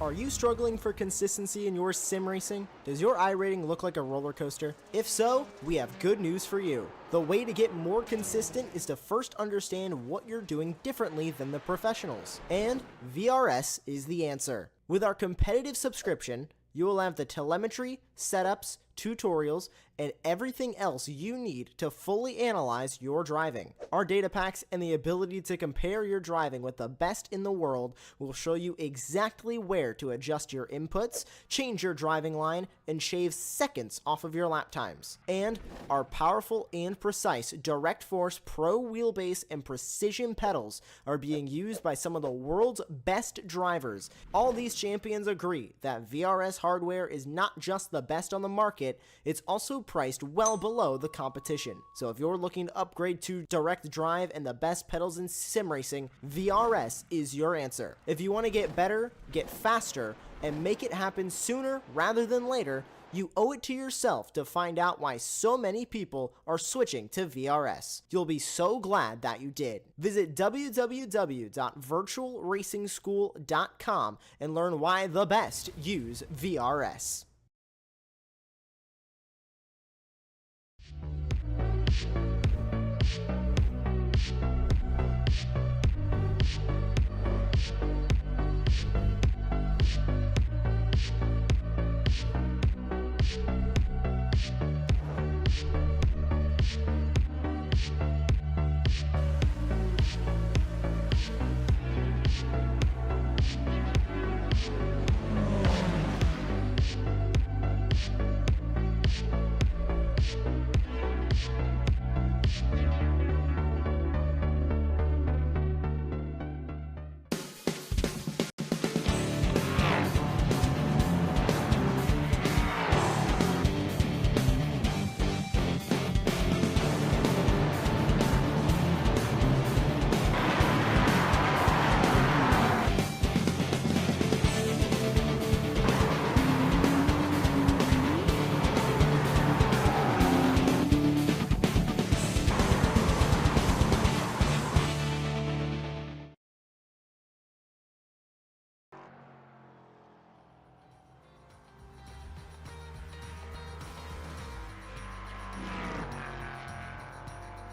Are you struggling for consistency in your sim racing? Does your iRating look like a roller coaster? If so, we have good news for you. The way to get more consistent is to first understand what you're doing differently than the professionals. And VRS is the answer. With our competitive subscription, you will have the telemetry, setups, tutorials, and everything else you need to fully analyze your driving. Our data packs and the ability to compare your driving with the best in the world will show you exactly where to adjust your inputs, change your driving line, and shave seconds off of your lap times. And our powerful and precise Direct Force Pro wheelbase and precision pedals are being used by some of the world's best drivers. All these champions agree that VRS hardware is not just the best on the market, it's also priced well below the competition. So if you're looking to upgrade to direct drive and the best pedals in sim racing, VRS is your answer. If you want to get better, get faster, and make it happen sooner rather than later, you owe it to yourself to find out why so many people are switching to VRS. You'll be so glad that you did. Visit www.virtualracingschool.com and learn why the best use VRS.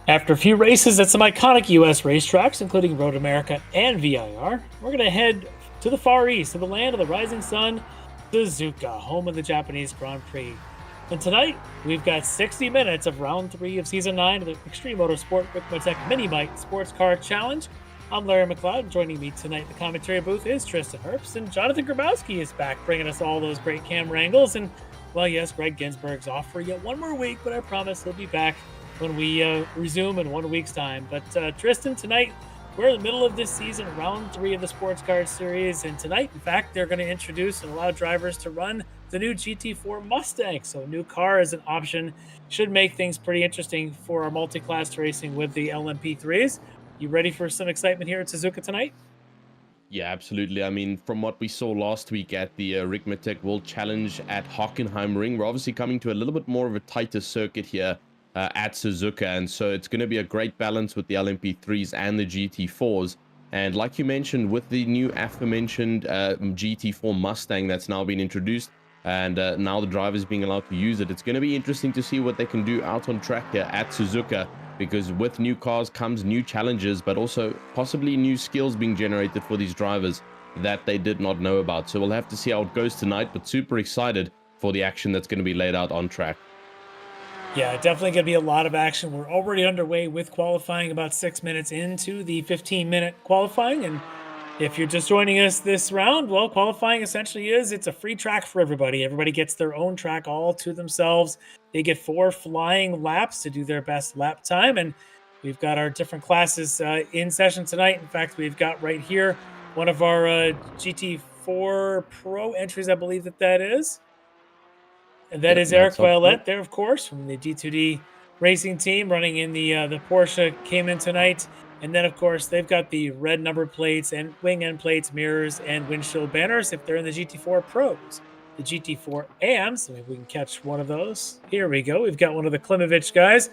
After a few races at some iconic U.S. racetracks, including Road America and VIR, we're going to head to the Far East, to the land of the rising sun, Suzuka, home of the Japanese Grand Prix. And tonight, we've got 60 minutes of round 3 of Season 9 of the Extreme Motorsport Ricmotech miniMite Sportscar Challenge. I'm Larry McLeod. Joining me tonight in the commentary booth is Tristan Herbst, and Jonathan Grabowski is back, bringing us all those great camera angles. And, well, yes, Greg Ginsburg's off for yet one more week, but I promise he'll be back when we resume in 1 week's time. But Tristan, tonight, we're in the middle of this season, round 3 of the Sports Car Series. And tonight, in fact, they're going to introduce and allow drivers to run the new GT4 Mustang. So a new car as an option should make things pretty interesting for our multi-class racing with the LMP3s. You ready for some excitement here at Suzuka tonight? Yeah, absolutely. I mean, from what we saw last week at the Ricmotech World Challenge at Hockenheimring, we're obviously coming to a little bit more of a tighter circuit here at Suzuka, and so it's going to be a great balance with the LMP3s and the GT4s. And like you mentioned, with the new aforementioned GT4 Mustang that's now been introduced, and now the drivers being allowed to use it, it's going to be interesting to see what they can do out on track here at Suzuka, because with new cars comes new challenges, but also possibly new skills being generated for these drivers that they did not know about. So we'll have to see how it goes tonight, but super excited for the action that's going to be laid out on track. Yeah, definitely going to be a lot of action. We're already underway with qualifying, about 6 minutes into the 15-minute qualifying. And if you're just joining us this round, well, qualifying essentially it's a free track for everybody. Everybody gets their own track all to themselves. They get 4 flying laps to do their best lap time. And we've got our different classes in session tonight. In fact, we've got right here one of our GT4 Pro entries, I believe that is. And that is Eric Violette there, of course, from the D2D racing team, running in the Porsche Cayman tonight. And then, of course, they've got the red number plates and wing end plates, mirrors, and windshield banners if they're in the GT4 Pros. The GT4 AMs, maybe we can catch one of those. Here we go. We've got one of the Klimovich guys.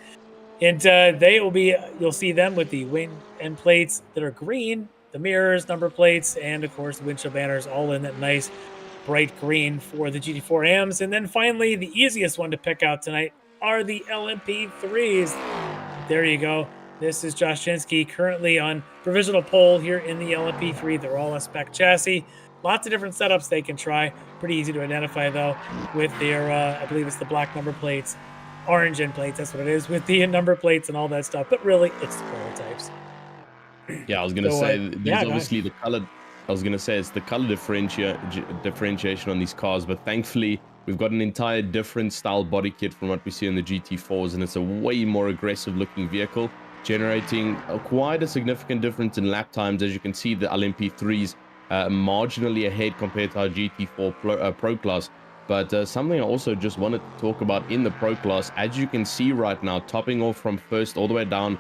And they will be, you'll see them with the wing end plates that are green the mirrors, number plates, and of course the windshield banners all in that nice bright green for the GT4Ms. And then finally, the easiest one to pick out tonight are the LMP3s. There you go. This is Josh Chinsky currently on provisional pole here in the LMP3. They're all a spec chassis. Lots of different setups they can try. Pretty easy to identify though with their, I believe it's the black number plates, orange end plates, that's what it is, with the number plates and all that stuff. But really, it's the prototypes. Yeah, I was going to say, there's obviously the color. I was going to say it's the color differentiation on these cars, but thankfully we've got an entire different style body kit from what we see on the GT4s, and it's a way more aggressive looking vehicle, generating quite a significant difference in lap times. As you can see, the LMP3s marginally ahead compared to our GT4 Pro Class. But something I also just wanted to talk about in the Pro Class, as you can see right now, topping off from first all the way down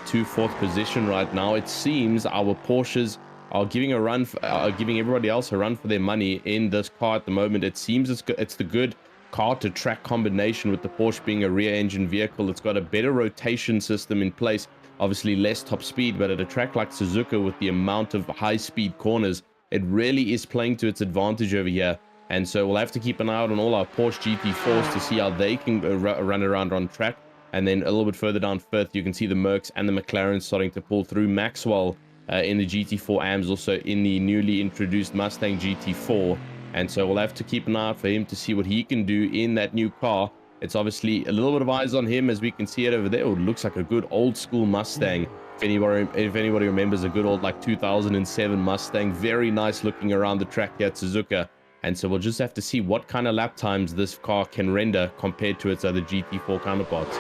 to fourth position right now, it seems our Porsches are giving everybody else a run for their money in this car at the moment. It seems it's the good car to track combination, with the Porsche being a rear engine vehicle. It's got a better rotation system in place, obviously less top speed, but at a track like Suzuka with the amount of high speed corners, it really is playing to its advantage over here. And so we'll have to keep an eye out on all our Porsche GT4s to see how they can run around on track. And then a little bit further down fifth, you can see the Mercs and the McLarens starting to pull through. Maxwell in the GT4 AMs, also in the newly introduced Mustang GT4. And so we'll have to keep an eye out for him to see what he can do in that new car. It's obviously a little bit of eyes on him, as we can see it over there. Oh, it looks like a good old school Mustang. If anybody remembers a good old like 2007 Mustang, very nice looking around the track here at Suzuka. And so we'll just have to see what kind of lap times this car can render compared to its other GT4 counterparts.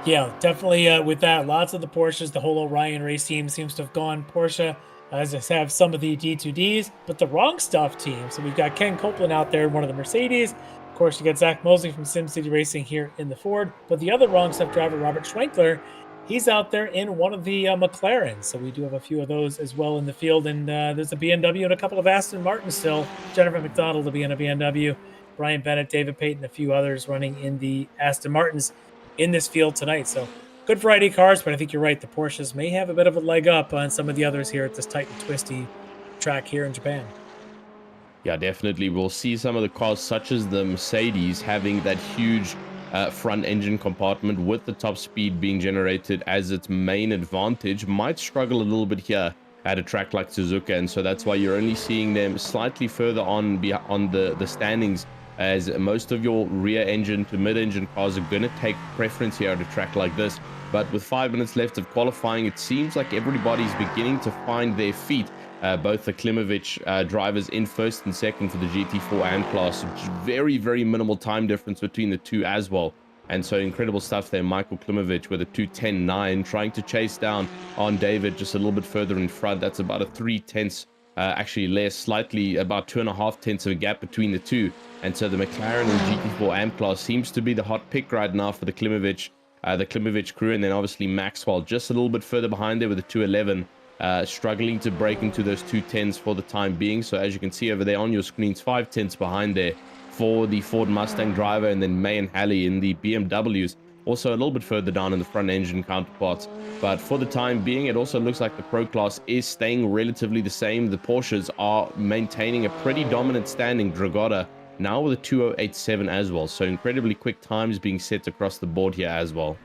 Yeah, definitely with that. Lots of the Porsches, the whole Orion race team seems to have gone Porsche, as I have some of the D2Ds, but the wrong stuff team. So we've got Ken Copeland out there in one of the Mercedes. Of course, you got Zach Mosley from SimCity Racing here in the Ford. But the other wrong stuff driver, Robert Schwenkler, he's out there in one of the McLarens. So we do have a few of those as well in the field. And there's a BMW and a couple of Aston Martins still. Jennifer McDonald will be in a BMW. Brian Bennett, David Payton, a few others running in the Aston Martins in this field tonight. So good variety of cars, but I think you're right. The Porsches may have a bit of a leg up on some of the others here at this tight and twisty track here in Japan. Yeah, definitely. We'll see some of the cars, such as the Mercedes, having that huge front engine compartment with the top speed being generated as its main advantage, might struggle a little bit here at a track like Suzuka. And so that's why you're only seeing them slightly further on the standings, as most of your rear engine to mid engine cars are going to take preference here at a track like this. But with 5 minutes left of qualifying, it seems like everybody's beginning to find their feet. Both the Klimovich drivers in first and second for the GT4 AM class. Very, very minimal time difference between the two as well. And so incredible stuff there. Michael Klimovich with a 2:10.9, trying to chase down on David just a little bit further in front. That's about a 3/10, actually less, slightly about 2.5 tenths of a gap between the two. And so the McLaren and GT4 AM class seems to be the hot pick right now for the Klimovich crew. And then obviously Maxwell just a little bit further behind there with a 2:11. Struggling to break into those 2:10s for the time being. So as you can see over there on your screens, 5/10 behind there for the Ford Mustang driver, and then May and Halley in the BMWs, also a little bit further down in the front engine counterparts. But for the time being, it also looks like the Pro class is staying relatively the same. The Porsches are maintaining a pretty dominant standing. Dragotta now with a 2:08.7 as well. So incredibly quick times being set across the board here as well.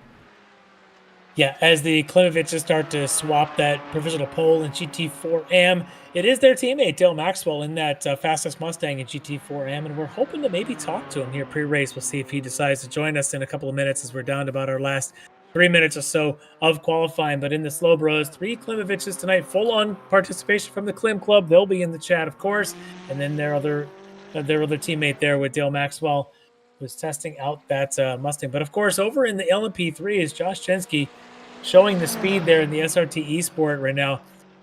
Yeah, as the Klimoviches start to swap that provisional pole in GT4 AM, it is their teammate, Dale Maxwell, in that fastest Mustang in GT4 AM, and we're hoping to maybe talk to him here pre-race. We'll see if he decides to join us in a couple of minutes, as we're down to about our last 3 minutes or so of qualifying. But in the slow bros, 3 Klimoviches tonight, full-on participation from the Klim Club. They'll be in the chat, of course, and then their other teammate there with Dale Maxwell, who's testing out that Mustang. But of course, over in the LMP3 is Josh Chinsky, showing the speed there in the SRT eSport right now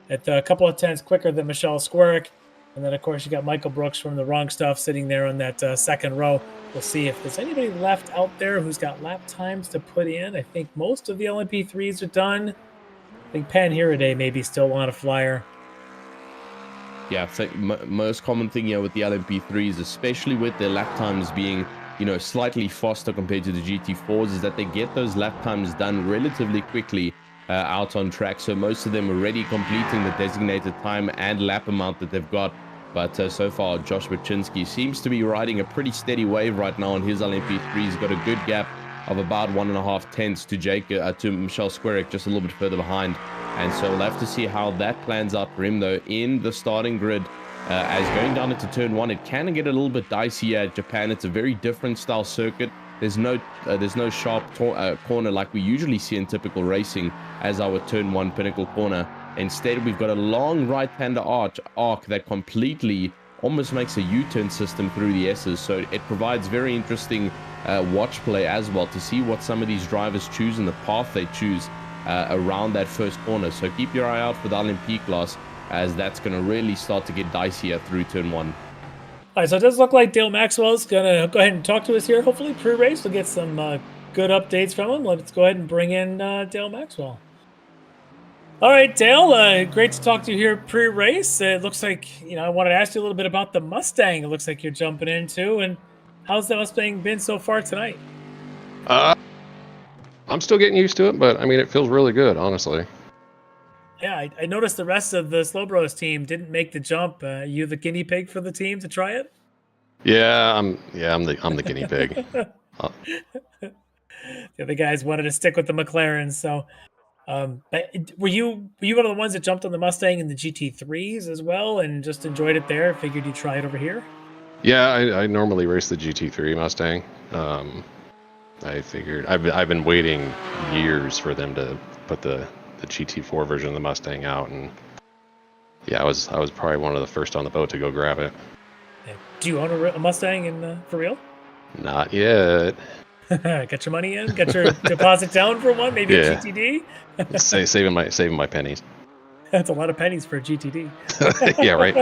at a couple of tenths quicker than Michelle Squarick. And then, of course, you got Michael Brooks from the Wrong Stuff sitting there on that second row. We'll see if there's anybody left out there who's got lap times to put in. I think most of the LMP3s are done. I think Pan Hiraday maybe still on a flyer. Yeah, I think most common thing here with the LMP3s, especially with their lap times being, slightly faster compared to the GT4s, is that they get those lap times done relatively quickly. out on track. So most of them already completing the designated time and lap amount that they've got. But so far, Josh Wachinski seems to be riding a pretty steady wave right now on his LMP3. He's got a good gap of about 1.5 tenths to Michelle Squerick, just a little bit further behind. And so we'll have to see how that plans out for him, though, in the starting grid. As going down into turn 1, it can get a little bit dicey at Japan. It's a very different style circuit. There's no sharp corner like we usually see in typical racing as our turn 1 pinnacle corner. Instead, we've got a long right-hander arc that completely almost makes a U-turn system through the S's. So it provides very interesting watch play as well to see what some of these drivers choose and the path they choose around that first corner. So keep your eye out for the LMP class, as that's going to really start to get dicier through turn 1. All right, so it does look like Dale Maxwell's going to go ahead and talk to us here. Hopefully pre-race we'll get some good updates from him. Let's go ahead and bring in Dale Maxwell. All right, Dale, great to talk to you here pre-race. It looks like, I wanted to ask you a little bit about the Mustang. It looks like you're jumping into, and how's the Mustang been so far tonight? I'm still getting used to it, but I mean, it feels really good, honestly. Yeah, I noticed the rest of the Slow Bros team didn't make the jump. You the guinea pig for the team to try it? Yeah, I'm the guinea pig. The other guys wanted to stick with the McLarens, so. But were you one of the ones that jumped on the Mustang in the GT3s as well and just enjoyed it there? Figured you'd try it over here? Yeah, I normally race the GT3 Mustang. I figured I've been waiting years for them to put the GT4 version of the Mustang out, and yeah, I was probably one of the first on the boat to go grab it. Do you own a Mustang for real? Not yet. Got your money in? Got your deposit down for one? Maybe a GTD? saving my pennies. That's a lot of pennies for a GTD. Yeah, right.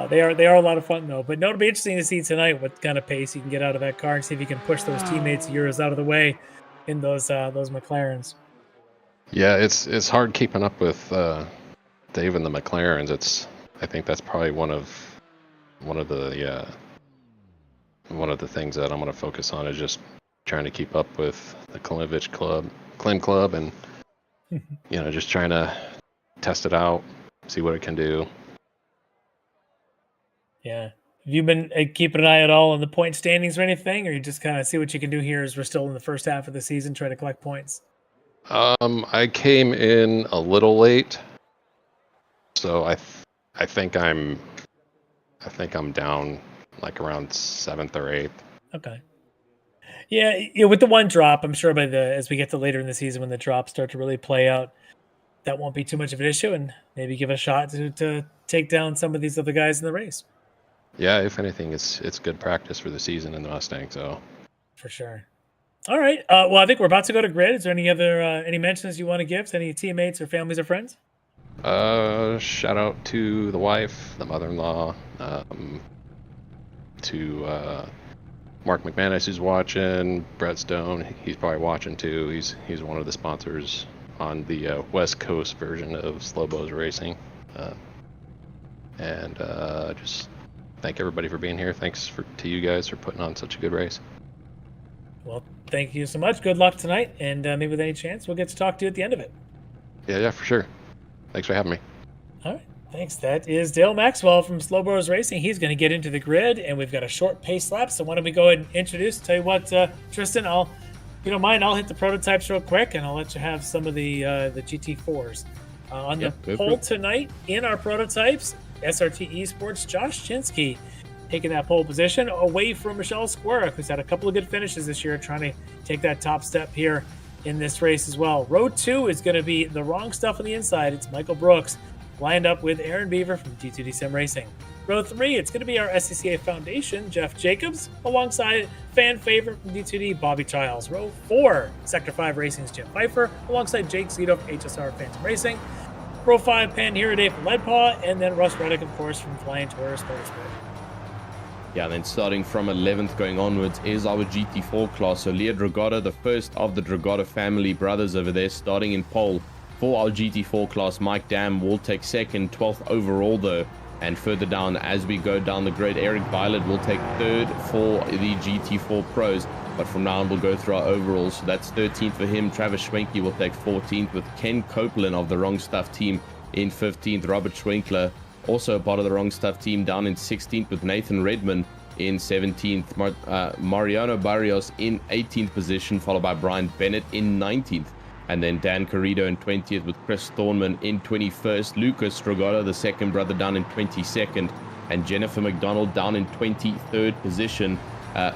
They are a lot of fun though. But no, it'll be interesting to see tonight what kind of pace you can get out of that car and see if you can push those teammates of yours out of the way in those McLarens. Yeah, it's hard keeping up with Dave and the McLarens. I think that's probably one of the things that I'm going to focus on is just trying to keep up with the Klim Club, and just trying to test it out, see what it can do. Yeah. Have you been keeping an eye at all on the point standings or anything, or you just kind of see what you can do here as we're still in the first half of the season, try to collect points? I came in a little late, so I think I'm down like around 7th or 8th. Okay. Yeah, with the one drop, I'm sure as we get to later in the season when the drops start to really play out, that won't be too much of an issue, and maybe give a shot to take down some of these other guys in the race. Yeah, if anything, it's good practice for the season in the Mustang. So for sure. All right. Well, I think we're about to go to grid. Is there any other any mentions you want to give to any teammates or families or friends? Shout out to the wife, the mother-in-law, to Mark McManus who's watching, Brett Stone, he's probably watching too. He's one of the sponsors on the West Coast version of Slowbo's Racing. And just thank everybody for being here. Thanks to you guys for putting on such a good race. Well, thank you so much. Good luck tonight, and maybe with any chance we'll get to talk to you at the end of it. Yeah, for sure. Thanks for having me. All right. Thanks. That is Dale Maxwell from Slow Bros Racing. He's going to get into the grid, and we've got a short pace lap. So why don't we go ahead and introduce? Tell you what, Tristan, if you don't mind, I'll hit the prototypes real quick, and I'll let you have some of the GT4s. On the pole tonight in our prototypes, SRT Esports, Josh Chinsky taking that pole position away from Michelle Squerick, who's had a couple of good finishes this year, trying to take that top step here in this race as well. Row 2 is going to be the wrong stuff on the inside. It's Michael Brooks lined up with Aaron Beaver from G2D Sim Racing. Row 3, it's going to be our SCCA Foundation, Jeff Jacobs, alongside fan favorite from D2D, Bobby Childs. Row 4, Sector 5 Racing's Jim Pfeiffer, alongside Jake Zito from HSR Phantom Racing. Row 5, Pan Hero Day from Leadpaw, and then Russ Reddick, of course, from Flying Tourist Motorsport. Yeah, then starting from 11th going onwards is our GT4 class. So Leah Dragotta, the first of the Dragotta family brothers over there, starting in pole for our GT4 class. Mike Dam will take second, 12th overall though. And further down as we go down the grid, Eric Violet will take third for the GT4 Pros. But from now on, we'll go through our overalls. So that's 13th for him. Travis Schwenke will take 14th, with Ken Copeland of the Wrong Stuff team in 15th. Robert Schwenkler, also a part of the Wrong Stuff team, down in 16th, with Nathan Redman in 17th. Mariano Barrios in 18th position, followed by Brian Bennett in 19th. And then Dan Carrido in 20th, with Chris Thornman in 21st. Lucas Strogolo, the second brother, down in 22nd. And Jennifer McDonald down in 23rd position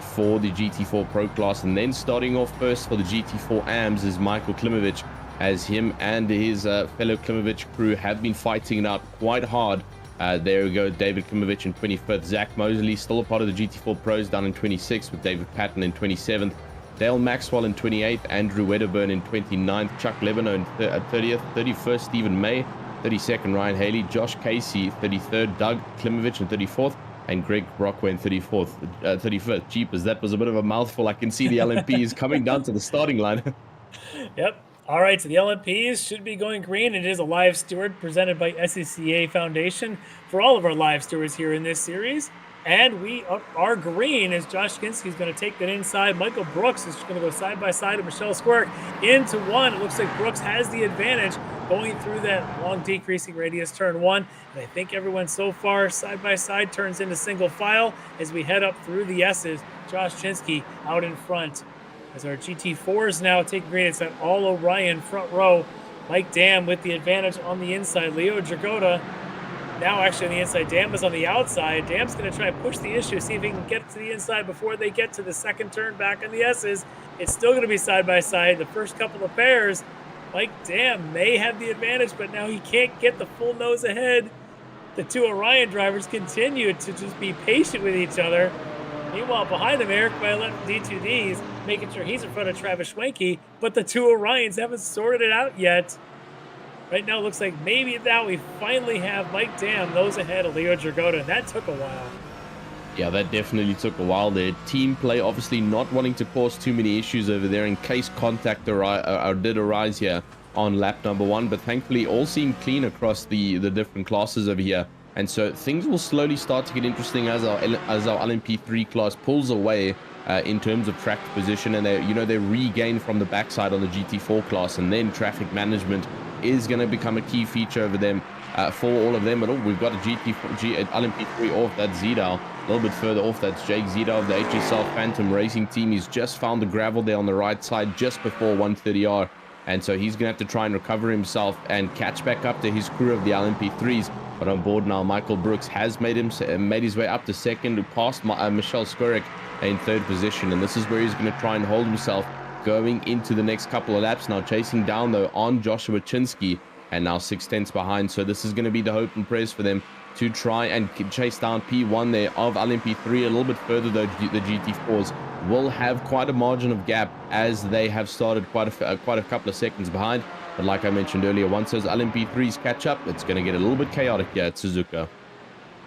for the GT4 Pro class. And then starting off first for the GT4 AMs is Michael Klimovich, as him and his fellow Klimovich crew have been fighting it out quite hard. There we go, David Klimovich in 25th. Zach Mosley, still a part of the GT4 Pros, down in 26th, with David Patton in 27th. Dale Maxwell in 28th, Andrew Wedderburn in 29th, Chuck Lebanon at 30th, 31st, Stephen May, 32nd, Ryan Haley, Josh Casey, 33rd, Doug Klimovich in 34th, and Greg Brockway in 31st. Jeepers, that was a bit of a mouthful. I can see the LMPs coming down to the starting line. Yep. All right, so the LMPs should be going green. It is a live steward presented by SCCA Foundation for all of our live stewards here in this series. And we are green as Josh Kinski is going to take that inside. Michael Brooks is going to go side by side with Michelle Squirk into one. It looks like Brooks has the advantage going through that long decreasing radius turn one. And I think everyone so far side by side turns into single file as we head up through the S's. Josh Chinsky out in front as our GT4s now take green. It's that All Orion front row. Mike Dam with the advantage on the inside. Leo Dragoda now actually on the inside. Dam is on the outside. Dam's going to try and push the issue, see if he can get to the inside before they get to the second turn back on the S's. It's still going to be side by side. The first couple of pairs, Mike Dam may have the advantage, but now he can't get the full nose ahead. The two Orion drivers continue to just be patient with each other. Meanwhile, behind them, Eric Violet from D2Ds, making sure he's in front of Travis Schwenke, but the two Orions haven't sorted it out yet. Right now, it looks like maybe now we finally have Mike Dam nose ahead of Leo Dragoda, and that took a while. Yeah, that definitely took a while there. Team play obviously not wanting to cause too many issues over there in case contact did arise here on lap number one, but thankfully all seem clean across the different classes over here. And so things will slowly start to get interesting as our LMP3 class pulls away in terms of track position, and they regain from the backside on the GT4 class, and then traffic management is going to become a key feature over them for all of them. But we've got a LMP3 off. That's Zidal. A little bit further off, that's Jake Zidal of the HSL Phantom Racing team. He's just found the gravel there on the right side just before 130R. And so he's going to have to try and recover himself and catch back up to his crew of the LMP3s. But on board now, Michael Brooks has made his way up to second, past Michelle Skurek in third position. And this is where he's going to try and hold himself going into the next couple of laps. Now chasing down, though, on Joshua Chinsky, and now 6/10 behind. So this is going to be the hope and prayers for them to try and chase down P1 there of LMP3 a little bit further, though. The GT4s will have quite a margin of gap as they have started quite a couple of seconds behind. But like I mentioned earlier, once those LMP3s catch up, it's going to get a little bit chaotic here at Suzuka.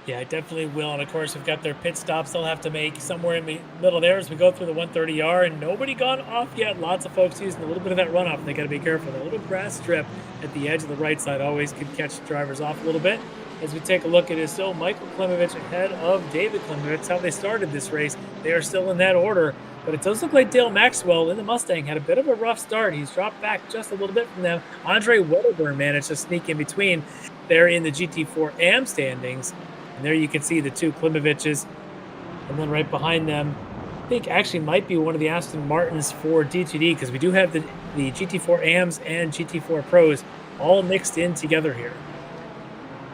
Yeah, it definitely will. And of course, we've got their pit stops they'll have to make somewhere in the middle there as we go through the 130R, and nobody gone off yet. Lots of folks using a little bit of that runoff. They got to be careful. The little grass strip at the edge of the right side always can catch drivers off a little bit. As we take a look at it, still Michael Klimovich ahead of David Klimovich. That's how they started this race. They are still in that order. But it does look like Dale Maxwell in the Mustang had a bit of a rough start. He's dropped back just a little bit from them. Andre Wedderburn managed to sneak in between there in the GT4 AM standings. And there you can see the two Klimoviches. And then right behind them, I think actually might be one of the Aston Martins for D2D, because we do have the GT4 AMs and GT4 Pros all mixed in together here.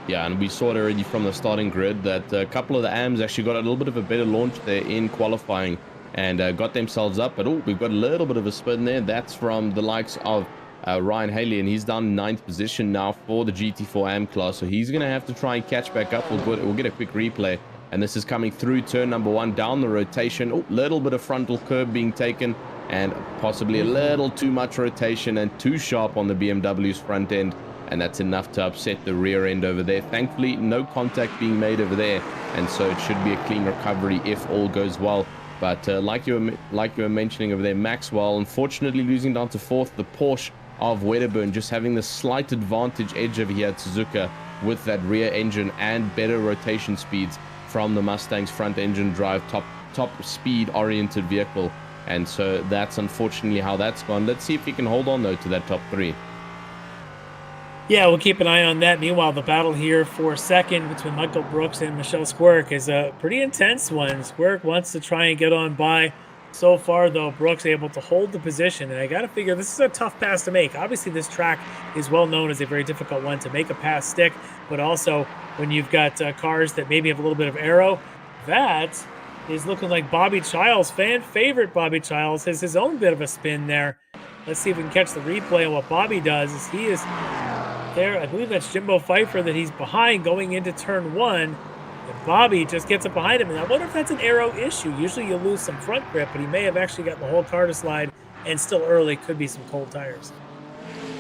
Yeah, and we saw it already from the starting grid that a couple of the AMs actually got a little bit of a better launch there in qualifying and got themselves up. But we've got a little bit of a spin there. That's from the likes of Ryan Haley, and he's down 9th position now for the GT4 AM class. So he's going to have to try and catch back up. We'll get a quick replay. And this is coming through turn number one, down the rotation. Oh, little bit of frontal curb being taken, and possibly a little too much rotation and too sharp on the BMW's front end. And that's enough to upset the rear end over there. Thankfully, no contact being made over there, and so it should be a clean recovery if all goes well. But like you were mentioning over there, Maxwell, unfortunately losing down to 4th. The Porsche of Wedderburn just having the slight advantage edge over here at Suzuka with that rear engine and better rotation speeds from the Mustang's front engine drive top speed oriented vehicle. And so that's unfortunately how that's gone. Let's see if he can hold on, though, to that top 3. Yeah, we'll keep an eye on that. Meanwhile, the battle here for second between Michael Brooks and Michelle Squirk is a pretty intense one. Squirk wants to try and get on by. So far, though, Brooks able to hold the position. And I got to figure this is a tough pass to make. Obviously, this track is well known as a very difficult one to make a pass stick. But also, when you've got cars that maybe have a little bit of aero, that is looking like Bobby Childs, fan favorite Bobby Childs, has his own bit of a spin there. Let's see if we can catch the replay on what Bobby does. As he is there, I believe that's Jimbo Pfeiffer that he's behind going into turn 1. And Bobby just gets up behind him. And I wonder if that's an aero issue. Usually you lose some front grip, but he may have actually got the whole car to slide, and still early could be some cold tires.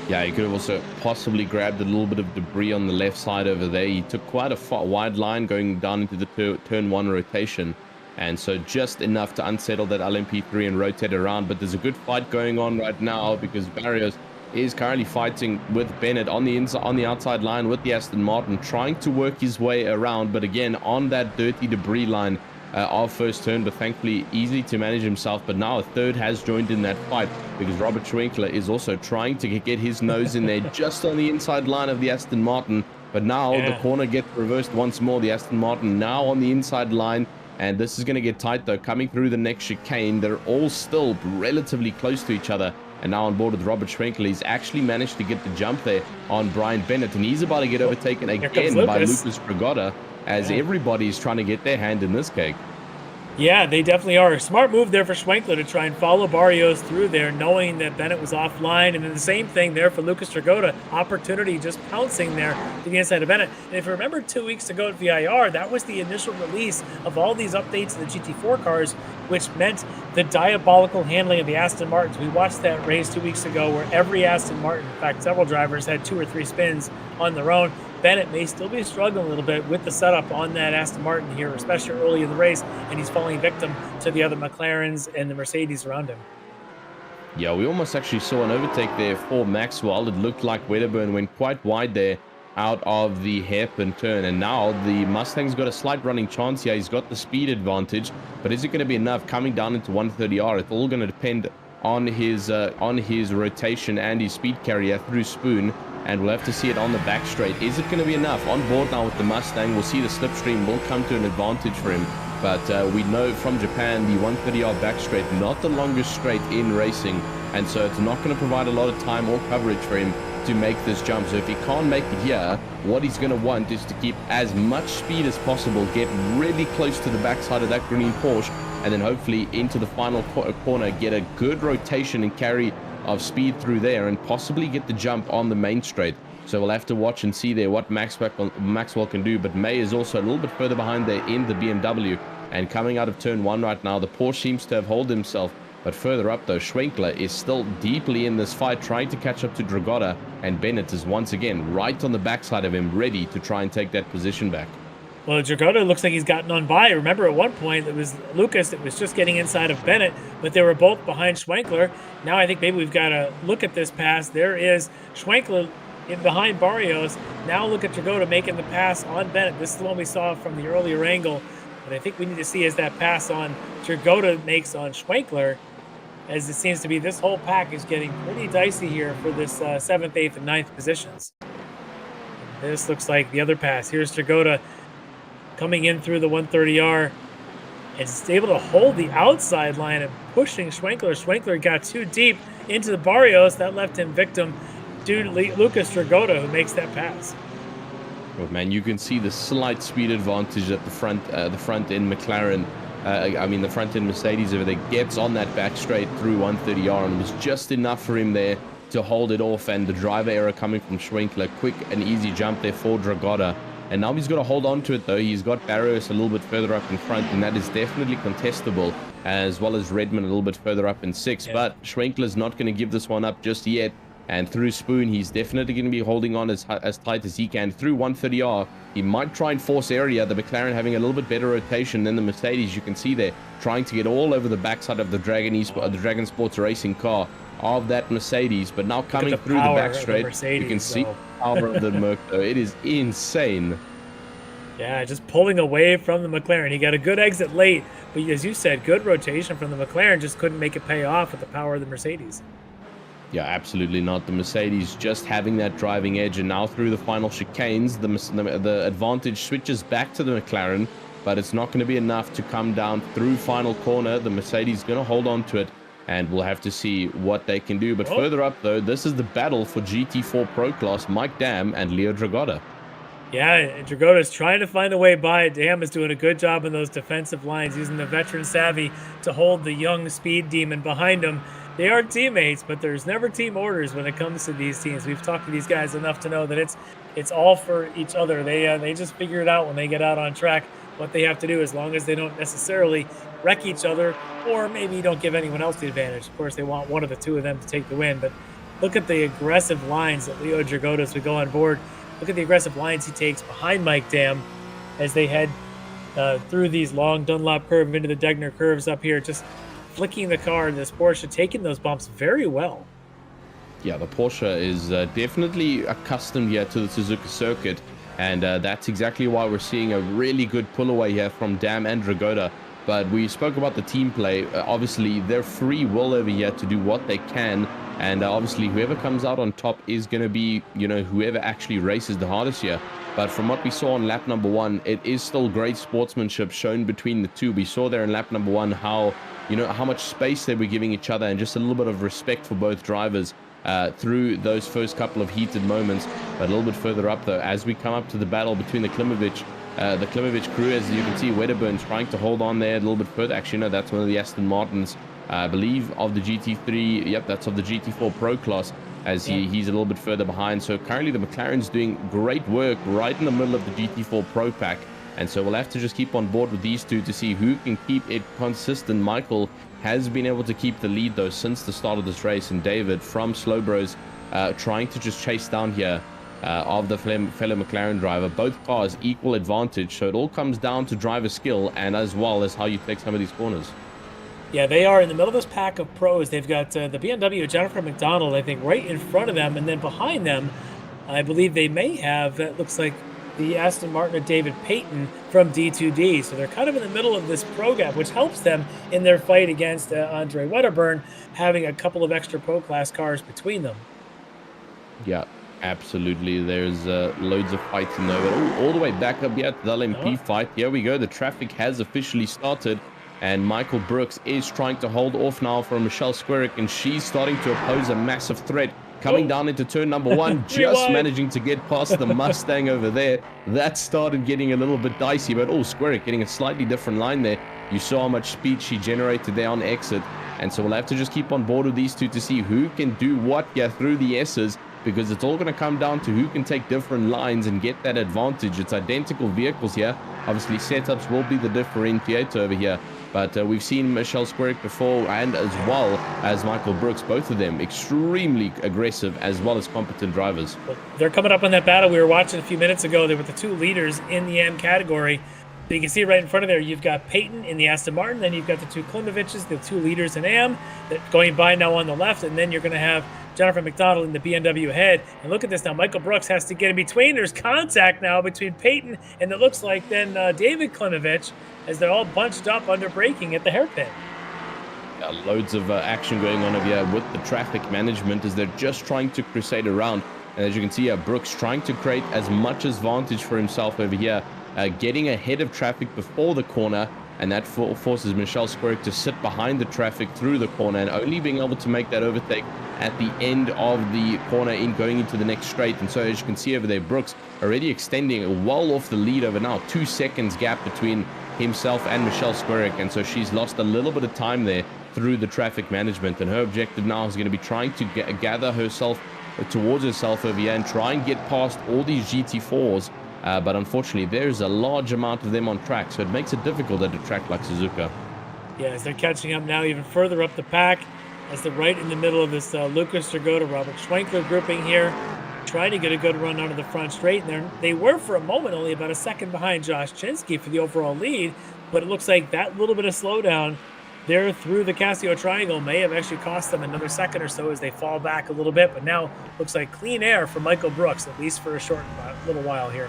Yeah, he could have also possibly grabbed a little bit of debris on the left side over there. He took quite a wide line going down into the turn 1 rotation. And so just enough to unsettle that LMP3 and rotate around. But there's a good fight going on right now because Barrios is currently fighting with Bennett on the outside line with the Aston Martin, trying to work his way around. But again, on that dirty debris line of first turn, but thankfully easy to manage himself. But now a third has joined in that fight because Robert Schwenkler is also trying to get his nose in there just on the inside line of the Aston Martin. But now the corner gets reversed once more. The Aston Martin now on the inside line. And this is going to get tight, though, coming through the next chicane. They're all still relatively close to each other. And now on board with Robert Schwenkel, he's actually managed to get the jump there on Brian Bennett. And he's about to get overtaken again by Lucas Dragotta, as everybody's trying to get their hand in this cake. Yeah, they definitely are. A smart move there for Schwenkler to try and follow Barrios through there, knowing that Bennett was offline. And then the same thing there for Lucas Dragotta. Opportunity just pouncing there to the inside of Bennett. And if you remember 2 weeks ago at VIR, that was the initial release of all these updates to the GT4 cars, which meant the diabolical handling of the Aston Martins. We watched that race 2 weeks ago where every Aston Martin, in fact, several drivers had 2 or 3 spins on their own. Bennett may still be struggling a little bit with the setup on that Aston Martin here, especially early in the race, and he's falling victim to the other McLarens and the Mercedes around him. Yeah, we almost actually saw an overtake there for Maxwell. It looked like Wedderburn went quite wide there out of the hairpin turn, and now the Mustang's got a slight running chance here. He's got the speed advantage, but is it going to be enough coming down into 130R? It's all going to depend on his rotation and his speed carrier through Spoon. And we'll have to see it on the back straight. Is it going to be enough? On board now with the Mustang, we'll see the slipstream will come to an advantage for him. But we know from Japan, the 130R back straight, not the longest straight in racing. And so it's not going to provide a lot of time or coverage for him to make this jump. So if he can't make it here, what he's going to want is to keep as much speed as possible, get really close to the backside of that green Porsche, and then hopefully into the final corner, get a good rotation and carry of speed through there and possibly get the jump on the main straight. So we'll have to watch and see there what Maxwell can do. But May is also a little bit further behind there in the BMW. And coming out of turn 1 right now, the Porsche seems to have held himself. But further up, though, Schwenkler is still deeply in this fight, trying to catch up to Dragotta. And Bennett is once again right on the backside of him, ready to try and take that position back. Well, Dragotta looks like he's gotten on by. Remember, at one point, it was Lucas that was just getting inside of Bennett, but they were both behind Schwenkler. Now I think maybe we've got to look at this pass. There is Schwenkler in behind Barrios. Now look at Dragotta making the pass on Bennett. This is the one we saw from the earlier angle. But I think we need to see as that pass on Dragotta makes on Schwenkler, as it seems to be this whole pack is getting pretty dicey here for this 7th, 8th, and 9th positions. And this looks like the other pass. Here's Dragotta coming in through the 130R, and is able to hold the outside line and pushing Schwenkler. Schwenkler got too deep into the Barrios. That left him victim to Lucas Dragotta, who makes that pass. Oh, man, you can see the slight speed advantage that the front end McLaren, the front end Mercedes over there gets on that back straight through 130R, and it was just enough for him there to hold it off. And the driver error coming from Schwenkler, quick and easy jump there for Dragotta. And now he's got to hold on to it, though. He's got Barrios a little bit further up in front, and that is definitely contestable, as well as Redmond a little bit further up in 6th. Yeah. But Schwenkler's not going to give this one up just yet. And through Spoon, he's definitely going to be holding on as tight as he can. Through 130R, he might try and force area. The McLaren having a little bit better rotation than the Mercedes, you can see there, trying to get all over the backside of the Dragon Sports racing car of that Mercedes. But now coming through the back straight, you can see the power of the Merc, though. It is insane. Yeah, just pulling away from the McLaren. He got a good exit late, but as you said, good rotation from the McLaren, just couldn't make it pay off with the power of the Mercedes. Yeah, absolutely not. The Mercedes just having that driving edge, and now through the final chicanes, the advantage switches back to the McLaren, but it's not going to be enough to come down through final corner. The Mercedes going to hold on to it, and we'll have to see what they can do. But further up, though, this is the battle for GT4 Pro Class, Mike Dam and Leo Dragotta. Yeah, Dragotta's trying to find a way by it. Dam is doing a good job in those defensive lines, using the veteran savvy to hold the young speed demon behind him. They are teammates, but there's never team orders when it comes to these teams. We've talked to these guys enough to know that it's all for each other. They just figure it out when they get out on track what they have to do, as long as they don't necessarily wreck each other, or maybe don't give anyone else the advantage. Of course, they want one of the two of them to take the win, but look at the aggressive lines that Leo Dragotta would go on board. Look at the aggressive lines he takes behind Mike Dam as they head through these long Dunlop curve into the Degner curves up here, just flicking the car and this Porsche taking those bumps very well. Yeah, the Porsche is definitely accustomed here to the Suzuka circuit, and that's exactly why we're seeing a really good pull away here from Dam and Dragotta. But we spoke about the team play. Obviously, they're free will over here to do what they can, and obviously whoever comes out on top is going to be, whoever actually races the hardest here. But from what we saw on lap number 1, it is still great sportsmanship shown between the two. We saw there in lap number 1 how much space they were giving each other, and just a little bit of respect for both drivers through those first couple of heated moments. But a little bit further up, though, as we come up to the battle between the Klimovich crew, as you can see, Wedderburn's trying to hold on there a little bit further. Actually, no, that's one of the Aston Martins, I believe, of the GT3. Yep, that's of the GT4 Pro Class, as he's a little bit further behind. So currently the McLaren's doing great work right in the middle of the GT4 Pro Pack. And so we'll have to just keep on board with these two to see who can keep it consistent. Michael has been able to keep the lead, though, since the start of this race. And David from Slowbros trying to just chase down here of the fellow McLaren driver. Both cars equal advantage. So it all comes down to driver skill, and as well as how you take some of these corners. Yeah, they are in the middle of this pack of pros. They've got the BMW Jennifer McDonald, I think, right in front of them. And then behind them, I believe they may have, that looks like, the Aston Martin of David Payton from D2D. So they're kind of in the middle of this pro gap, which helps them in their fight against Andre Wedderburn, having a couple of extra pro class cars between them. Yeah, absolutely. There's loads of fights in there. But all the way back up here to the LMP fight. Here we go. The traffic has officially started. And Michael Brooks is trying to hold off now from Michelle Squerick, and she's starting to oppose a massive threat. Coming down into turn number 1, just managing to get past the Mustang over there. That started getting a little bit dicey, but Squerick getting a slightly different line there. You saw how much speed she generated there on exit. And so we'll have to just keep on board with these two to see who can do what here through the S's, because it's all going to come down to who can take different lines and get that advantage. It's identical vehicles here. Obviously, setups will be the differentiator over here. But we've seen Michelle Squerick before, and as well as Michael Brooks, both of them extremely aggressive as well as competent drivers. Well, they're coming up on that battle we were watching a few minutes ago. They were the two leaders in the M category. So you can see right in front of there, you've got Payton in the Aston Martin, then you've got the two Klimoviches, the two leaders in AM, that going by now on the left, and then you're going to have Jennifer McDonald in the BMW ahead. And look at this now, Michael Brooks has to get in between. There's contact now between Payton and it looks like then David Klimovich, as they're all bunched up under braking at the hairpin. Yeah, loads of action going on over here with the traffic management as they're just trying to crusade around. And as you can see, Brooks trying to create as much advantage for himself over here, getting ahead of traffic before the corner, and that forces Michelle Squerick to sit behind the traffic through the corner, and only being able to make that overtake at the end of the corner in going into the next straight. And so as you can see over there, Brooks already extending well off the lead over now, 2 seconds gap between himself and Michelle Squerick, and so she's lost a little bit of time there through the traffic management, and her objective now is going to be trying to gather herself towards herself over here and try and get past all these GT4s. But unfortunately, there's a large amount of them on track, so it makes it difficult at a track like Suzuka. Yeah, as they're catching up now even further up the pack, as they're right in the middle of this Lucas Dragotta, Robert Schwenkler grouping here, trying to get a good run out of the front straight. And they were, for a moment, only about a second behind Josh Chinsky for the overall lead, but it looks like that little bit of slowdown there through the Casio Triangle may have actually cost them another second or so as they fall back a little bit. But now looks like clean air for Michael Brooks, at least for a short little while here.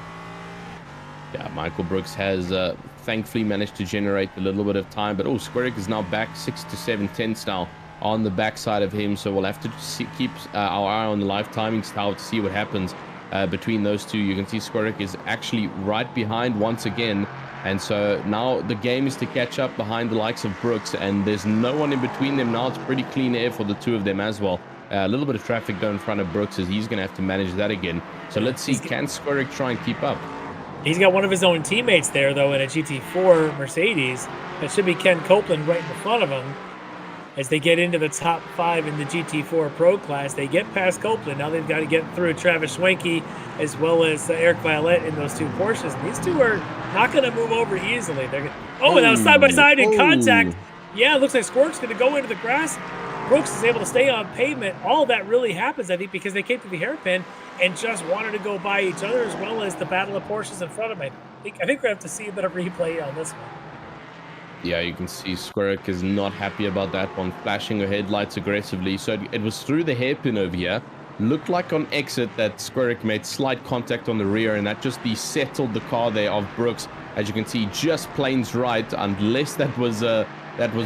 Yeah, Michael Brooks has thankfully managed to generate a little bit of time, but Squarick is now back 6 to 7 tenths now on the backside of him, so we'll have to keep our eye on the live timing style to see what happens between those two. You can see Squarick is actually right behind once again, and so now the game is to catch up behind the likes of Brooks, and there's no one in between them now. It's pretty clean air for the two of them as well. A little bit of traffic going in front of Brooks as he's going to have to manage that again. So let's see, can Squarick try and keep up? He's got one of his own teammates there, though, in a GT4 Mercedes. That should be Ken Copeland right in front of him. As they get into the top 5 in the GT4 Pro class, they get past Copeland. Now they've got to get through Travis Schwenke as well as Eric Violette in those two Porsches. And these two are not going to move over easily. They're gonna, and that was side-by-side in contact. Yeah, it looks like Squirk's going to go into the grass. Brooks is able to stay on pavement. All that really happens, I think, because they came to the hairpin and just wanted to go by each other, as well as the battle of Porsches in front of me. I think we're going to have to see a bit of replay on this one. Yeah, you can see Squarick is not happy about that one, flashing her headlights aggressively. So it was through the hairpin over here. Looked like on exit that Squarick made slight contact on the rear, and that just desettled the car there of Brooks. As you can see, just planes right, unless that was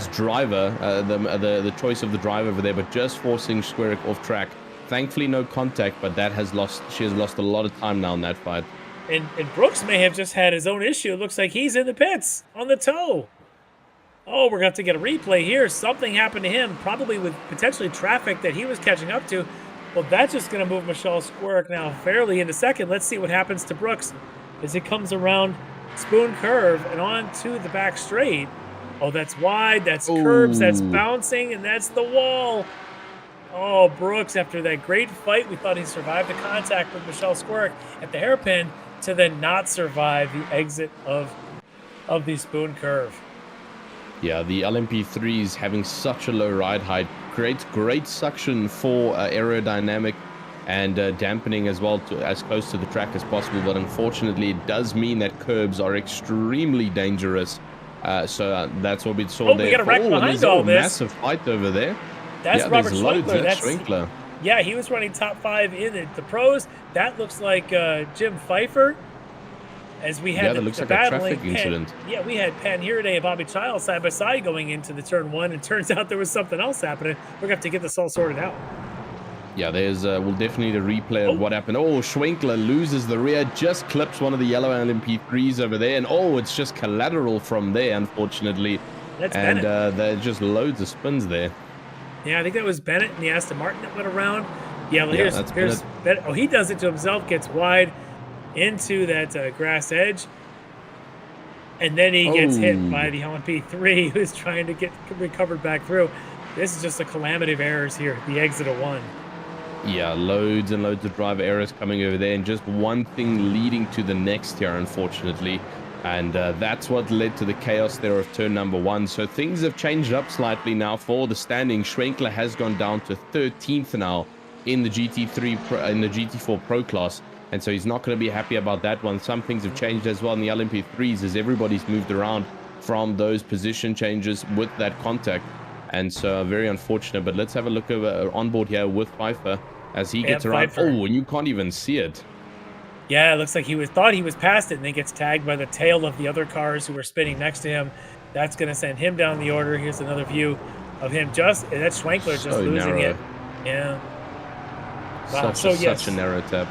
driver, the choice of the driver over there, but just forcing Squarick off track. Thankfully, no contact, but she has lost a lot of time now in that fight. And Brooks may have just had his own issue. It looks like he's in the pits on the toe. Oh, we're going to have to get a replay here. Something happened to him, probably with potentially traffic that he was catching up to. Well, that's just going to move Michelle Squarick now fairly into second. Let's see what happens to Brooks as he comes around Spoon Curve and on to the back straight. Oh, that's wide, that's curbs, that's bouncing, and that's the wall. Oh, Brooks, after that great fight, we thought he survived the contact with Michelle Squarick at the hairpin to then not survive the exit of the Spoon Curve. Yeah, the LMP3s having such a low ride height creates great suction for aerodynamic and dampening as well, as close to the track as possible. But unfortunately, it does mean that curbs are extremely dangerous. So that's what we saw there. We got a wreck behind all this. Massive fight over there. That's Robert Schwinkler. That's Schwinkler. Yeah, he was running top 5 in the pros. That looks like Jim Pfeiffer. As we had that looks like a traffic incident. Yeah, we had Panhiraday and Bobby Childs side by side going into the turn 1, and turns out there was something else happening. We're going to have to get this all sorted out. Yeah, there's we'll definitely need a replay of what happened. Schwinkler loses the rear, just clips one of the yellow LMP3s over there, and it's just collateral from there, unfortunately. That's Bennett. And there's just loads of spins there. Yeah, I think that was Bennett and the Aston Martin that went around. Yeah, well, here's Bennett. Oh, he does it to himself, gets wide into that grass edge, and then he gets hit by the LMP3 who's trying to get recovered back through. This is just a calamity of errors here, the exit of 1. Yeah, loads and loads of driver errors coming over there, and just one thing leading to the next here, unfortunately. And that's what led to the chaos there of turn number 1. So things have changed up slightly now for the standing. Schwenkler has gone down to 13th now in the GT4 Pro class. And so he's not going to be happy about that one. Some things have changed as well in the LMP3s as everybody's moved around from those position changes with that contact. And so very unfortunate. But let's have a look over on board here with Pfeiffer as he gets around. Pfeiffer. And you can't even see it. Yeah, it looks like thought he was past it, and then gets tagged by the tail of the other cars who were spinning next to him. That's going to send him down the order. Here's another view of him. That's Schwenkler just losing narrow. It. Yeah. Wow. Such a narrow tap.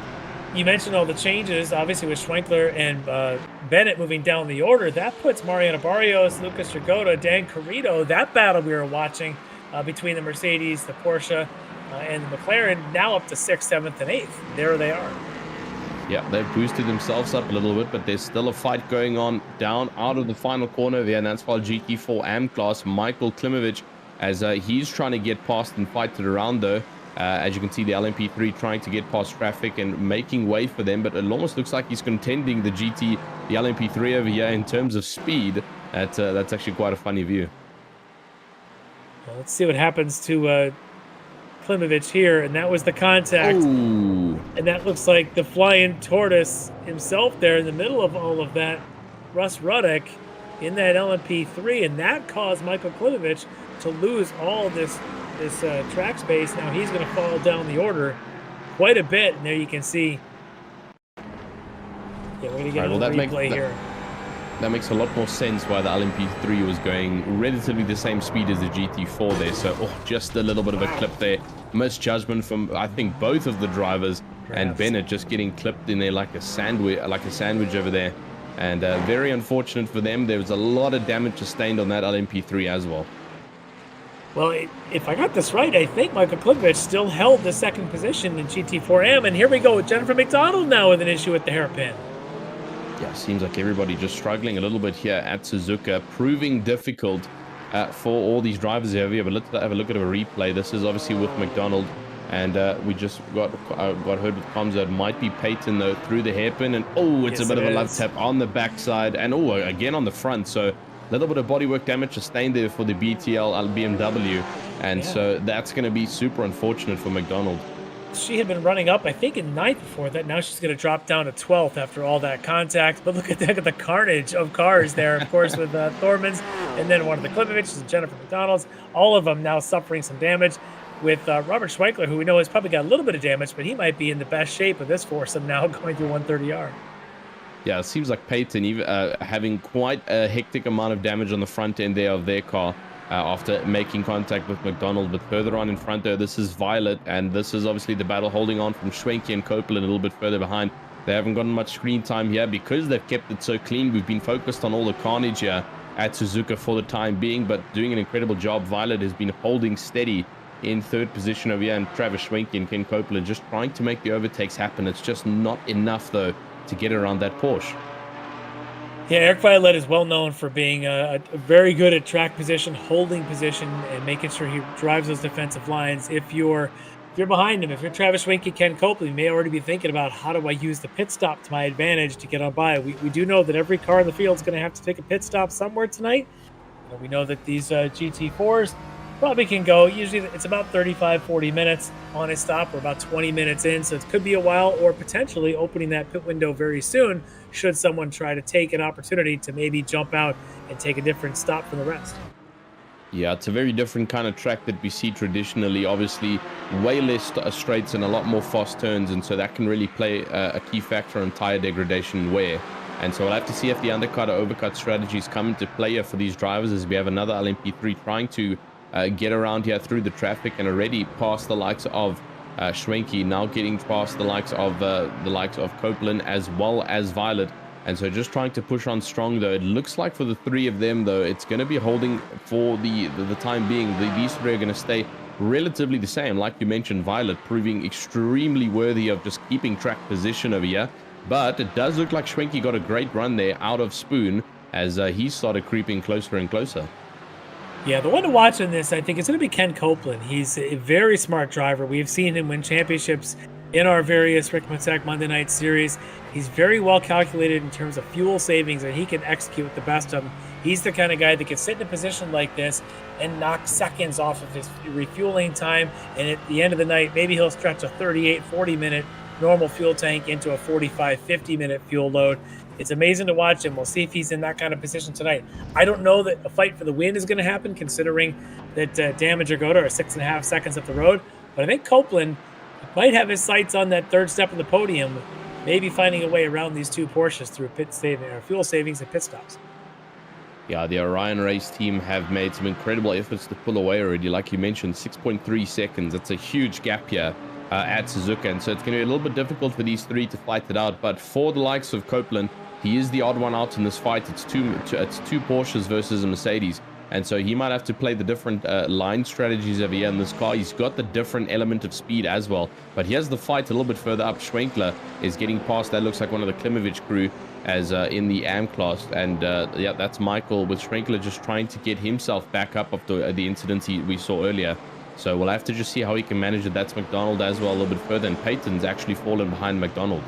You mentioned all the changes, obviously, with Schwenkler and Bennett moving down the order. That puts Mariano Barrios, Lucas Dragota, Dan Carrito, that battle we were watching between the Mercedes, the Porsche, and the McLaren, now up to 6th, 7th, and 8th. There they are. Yeah, they've boosted themselves up a little bit, but there's still a fight going on down out of the final corner there, and that's for GT4 AM class. Michael Klimovich, as he's trying to get past and fight it around, though. As you can see, the LMP3 trying to get past traffic and making way for them, but it almost looks like he's contending the LMP3 over here in terms of speed. That's actually quite a funny view. Well, let's see what happens to Klimovich here, and that was the contact. Ooh. And that looks like the flying tortoise himself there in the middle of all of that. Russ Ruddock in that LMP3, and that caused Michael Klimovich to lose all this track space. Now he's going to fall down the order quite a bit, and there you can see. Yeah, We're going to get Right, a well, little replay here. That makes a lot more sense why the LMP3 was going relatively the same speed as the GT4 there. So just a little bit of a clip there. Misjudgment from, I think, both of the drivers. Perhaps. And Bennett just getting clipped in there like a sandwich over there. And very unfortunate for them. There was a lot of damage sustained on that LMP3 as well. Well, if I got this right, I think Michael Klimovich still held the second position in GT4M. And here we go with Jennifer McDonald now with an issue with the hairpin. Yeah, seems like everybody just struggling a little bit here at Suzuka, proving difficult for all these drivers here. Let's have a look at a replay. This is obviously with McDonald, and we just got heard with comms that it might be Peyton though through the hairpin, and it's a bit of a love tap on the backside, and again on the front. So a little bit of bodywork damage sustained there for the BTL BMW, and so that's going to be super unfortunate for McDonald. She had been running up, I think, in 9th before that. Now she's going to drop down to 12th after all that contact. But look at the carnage of cars there, of course, with Thormans, and then one of the Klimovichs and Jennifer McDonald's. All of them now suffering some damage. With Robert Schweikler, who we know has probably got a little bit of damage, but he might be in the best shape of this foursome now going through 130R. Yeah, it seems like Peyton even having quite a hectic amount of damage on the front end there of their car. After making contact with McDonald, but further on in front there, this is Violet, and this is obviously the battle holding on from Schwenke and Copeland a little bit further behind. They haven't gotten much screen time here because they've kept it so clean. We've been focused on all the carnage here at Suzuka for the time being, but doing an incredible job. Violet has been holding steady in third position over here, and Travis Schwenke and Ken Copeland just trying to make the overtakes happen. It's just not enough, though, to get around that Porsche. Yeah, Eric Violet is well known for being very good at track position, holding position, and making sure he drives those defensive lines. If you're behind him, if you're Travis Schwenke, Ken Copeland, you may already be thinking about how do I use the pit stop to my advantage to get on by. We do know that every car in the field is going to have to take a pit stop somewhere tonight. We know that these GT4s probably can go, usually it's about 35-40 minutes on a stop. We're about 20 minutes in, so it could be a while, or potentially opening that pit window very soon should someone try to take an opportunity to maybe jump out and take a different stop from the rest. Yeah, it's a very different kind of track that we see traditionally. Obviously, way less straights and a lot more fast turns, and so that can really play a key factor in tire degradation and wear. And so we'll have to see if the undercut or overcut strategies come into play here for these drivers, as we have another LMP3 trying to get around here through the traffic and already past the likes of Schwenke, now getting past the likes of Copeland as well as Violet. And so just trying to push on strong, though. It looks like for the three of them, though, it's going to be holding for the time being. These three are going to stay relatively the same. Like you mentioned, Violet proving extremely worthy of just keeping track position over here. But it does look like Schwenke got a great run there out of Spoon as he started creeping closer and closer. Yeah, the one to watch in this, I think, is going to be Ken Copeland. He's a very smart driver. We've seen him win championships in our various Ricmotech Monday Night Series. He's very well calculated in terms of fuel savings, and he can execute with the best of them. He's the kind of guy that can sit in a position like this and knock seconds off of his refueling time, and at the end of the night, maybe he'll stretch a 38, 40-minute normal fuel tank into a 45, 50-minute fuel load. It's amazing to watch him. We'll see if he's in that kind of position tonight. I don't know that a fight for the win is going to happen, considering that Damage or Goda are 6.5 seconds up the road. But I think Copeland might have his sights on that third step of the podium, maybe finding a way around these two Porsches through fuel savings and pit stops. Yeah, the Orion Race team have made some incredible efforts to pull away already. Like you mentioned, 6.3 seconds. That's a huge gap here at Suzuka. And so it's going to be a little bit difficult for these three to fight it out. But for the likes of Copeland, he is the odd one out in this fight. It's two Porsches versus a Mercedes. And so he might have to play the different line strategies over here in this car. He's got the different element of speed as well. But he has the fight a little bit further up. Schwenkler is getting past. That looks like one of the Klimovich crew as in the AM class. And yeah, that's Michael with Schwenkler just trying to get himself back up after the incidents we saw earlier. So we'll have to just see how he can manage it. That's McDonald as well a little bit further. And Peyton's actually fallen behind McDonald.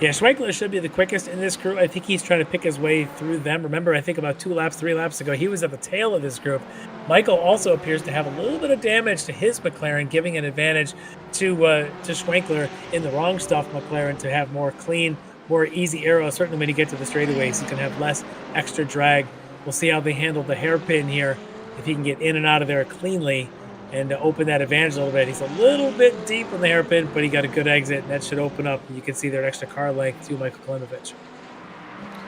Yeah, Schwenkler should be the quickest in this crew. I think he's trying to pick his way through them. Remember, I think about 3 laps ago, he was at the tail of this group. Michael also appears to have a little bit of damage to his McLaren, giving an advantage to Schwenkler in the wrong stuff McLaren to have more clean, more easy aero. Certainly when you get to the straightaways, he can have less extra drag. We'll see how they handle the hairpin here, if he can get in and out of there cleanly and open that advantage a little bit. He's a little bit deep on the hairpin, but he got a good exit, and that should open up. You can see their extra car length to Michael Klimovich.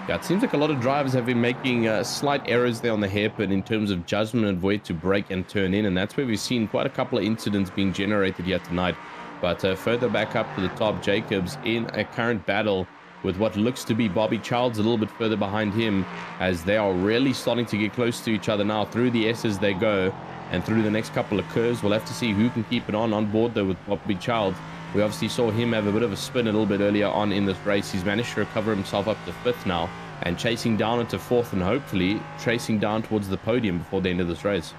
Yeah, it seems like a lot of drivers have been making slight errors there on the hairpin in terms of judgment and where to brake and turn in, and that's where we've seen quite a couple of incidents being generated here tonight. But further back up to the top, Jacobs in a current battle with what looks to be Bobby Childs a little bit further behind him, as they are really starting to get close to each other now. Through the S's they go, and through the next couple of curves, we'll have to see who can keep it on board though with Bobby Childs. We obviously saw him have a bit of a spin a little bit earlier on in this race. He's managed to recover himself up to 5th now and chasing down into 4th and hopefully tracing down towards the podium before the end of this race.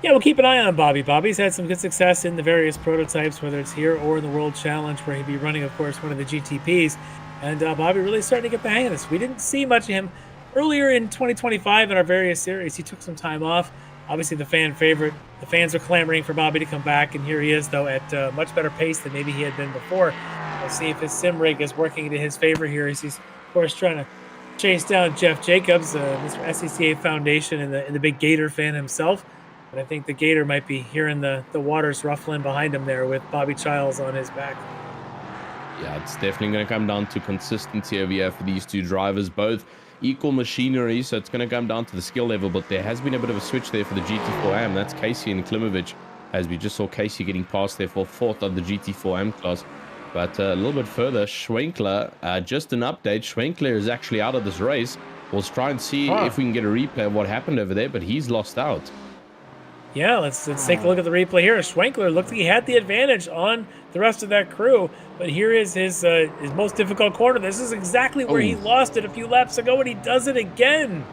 Yeah, we'll keep an eye on Bobby. Bobby's had some good success in the various prototypes, whether it's here or in the World Challenge, where he'd be running, of course, one of the GTPs. And Bobby really starting to get the hang of this. We didn't see much of him earlier in 2025 in our various series. He took some time off. Obviously, the fan favorite. The fans are clamoring for Bobby to come back, and here he is, though, at a much better pace than maybe he had been before. We'll see if his sim rig is working to his favor here, as he's, of course, trying to chase down Jeff Jacobs, Mr. SCCA Foundation, and the big Gator fan himself. But I think the Gator might be hearing the waters ruffling behind him there with Bobby Childs on his back. Yeah, it's definitely going to come down to consistency over here for these two drivers, both equal machinery, so it's going to come down to the skill level, but there has been a bit of a switch there for the GT4M. That's Casey and Klimovic, as we just saw Casey getting past there for 4th on the GT4M class. But a little bit further, Schwenkler, just an update, Schwenkler is actually out of this race. We'll try and see if we can get a replay of what happened over there, but he's lost out. Yeah, let's take a look at the replay here. Schwenkler looked like he had the advantage on the rest of that crew, but here is his most difficult corner. This is exactly where he lost it a few laps ago, and he does it again.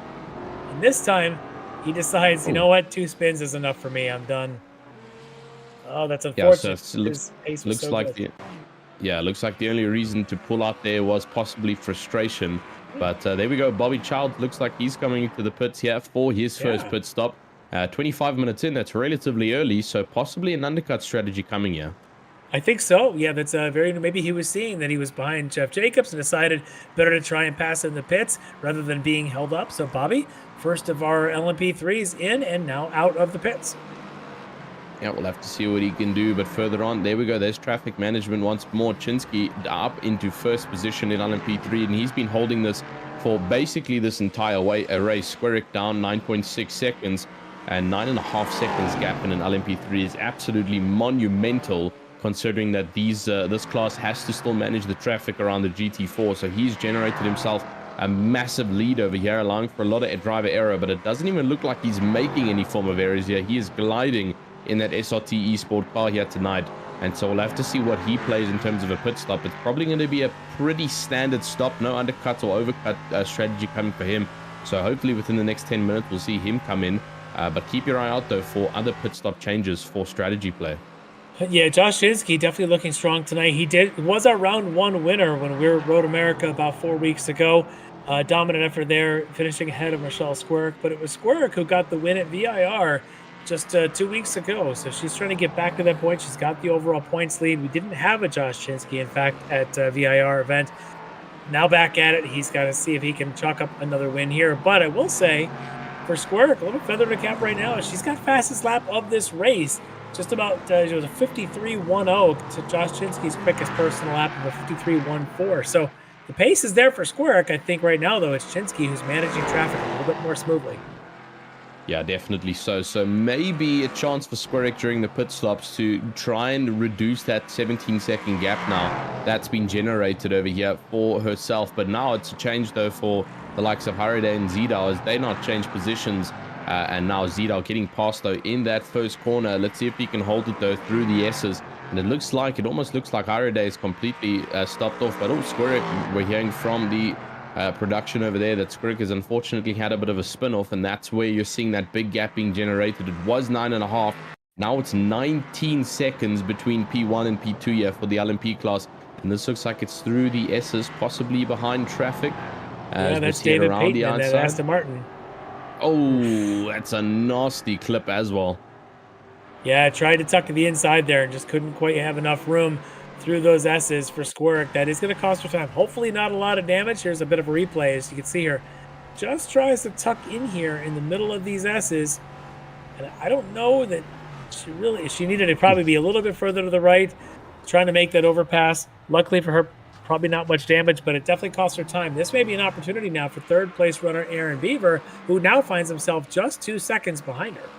And this time, he decides, you know what, 2 spins is enough for me. I'm done. Oh, that's unfortunate. Yeah, so it looks like the only reason to pull out there was possibly frustration. But there we go. Bobby Child looks like he's coming into the pits here for his first pit stop. 25 minutes in, that's relatively early, so possibly an undercut strategy coming here. I think so. Yeah, that's maybe he was seeing that he was behind Jeff Jacobs and decided better to try and pass in the pits rather than being held up. So Bobby, first of our LMP3s in and now out of the pits. Yeah, we'll have to see what he can do, but further on, there we go. There's traffic management once more. Chinsky up into first position in LMP3, and he's been holding this for basically this entire race. Squarick down 9.6 seconds, and 9.5 seconds gap in an LMP3 is absolutely monumental, considering that this class has to still manage the traffic around the GT4. So he's generated himself a massive lead over here, allowing for a lot of driver error, but it doesn't even look like he's making any form of errors here. He is gliding in that SRT Esport car here tonight, and so we'll have to see what he plays in terms of a pit stop. It's probably going to be a pretty standard stop, no undercut or overcut strategy coming for him. So hopefully within the next 10 minutes we'll see him come in, but keep your eye out though for other pit stop changes for strategy play. Yeah, Josh Shinsky definitely looking strong tonight. He was our round 1 winner when we were Road America about 4 weeks ago. Dominant effort there, finishing ahead of Michelle Squarick, but it was Squarick who got the win at VIR just 2 weeks ago. So she's trying to get back to that point. She's got the overall points lead. We didn't have a Josh Chinsky, in fact, at VIR event. Now back at it. He's got to see if he can chalk up another win here. But I will say, for Squarick, a little feather to cap right now. She's got fastest lap of this race. Just about, it was a 53.10 to Josh Chinsky's quickest personal lap of a 53.14. So the pace is there for Squarick. I think right now, though, it's Chinsky who's managing traffic a little bit more smoothly. Yeah, definitely so. So maybe a chance for Squarick during the pit stops to try and reduce that 17-second gap now that's been generated over here for herself. But now it's a change, though, for the likes of Hariday and Zidal as they not change positions. And now Zidal getting past, though, in that first corner. Let's see if he can hold it, though, through the S's. And it almost looks like Hariday is completely stopped off. But Squarick, we're hearing from the production over there that Squarick has unfortunately had a bit of a spin-off, and that's where you're seeing that big gap being generated. It was 9.5. Now it's 19 seconds between P1 and P2 here for the LMP class. And this looks like it's through the S's, possibly behind traffic. Yeah, that's David Payton and that Aston Martin. Oh, that's a nasty clip as well. Yeah, I tried to tuck to the inside there and just couldn't quite have enough room through those S's for Squarick. That is going to cost her time. Hopefully not a lot of damage. Here's a bit of a replay, as you can see here. Just tries to tuck in here in the middle of these S's. And I don't know that she needed to probably be a little bit further to the right, trying to make that overpass. Luckily for her Probably not much damage, but it definitely costs her time. This may be an opportunity now for third place runner Aaron Beaver, who now finds himself just 2 seconds behind her.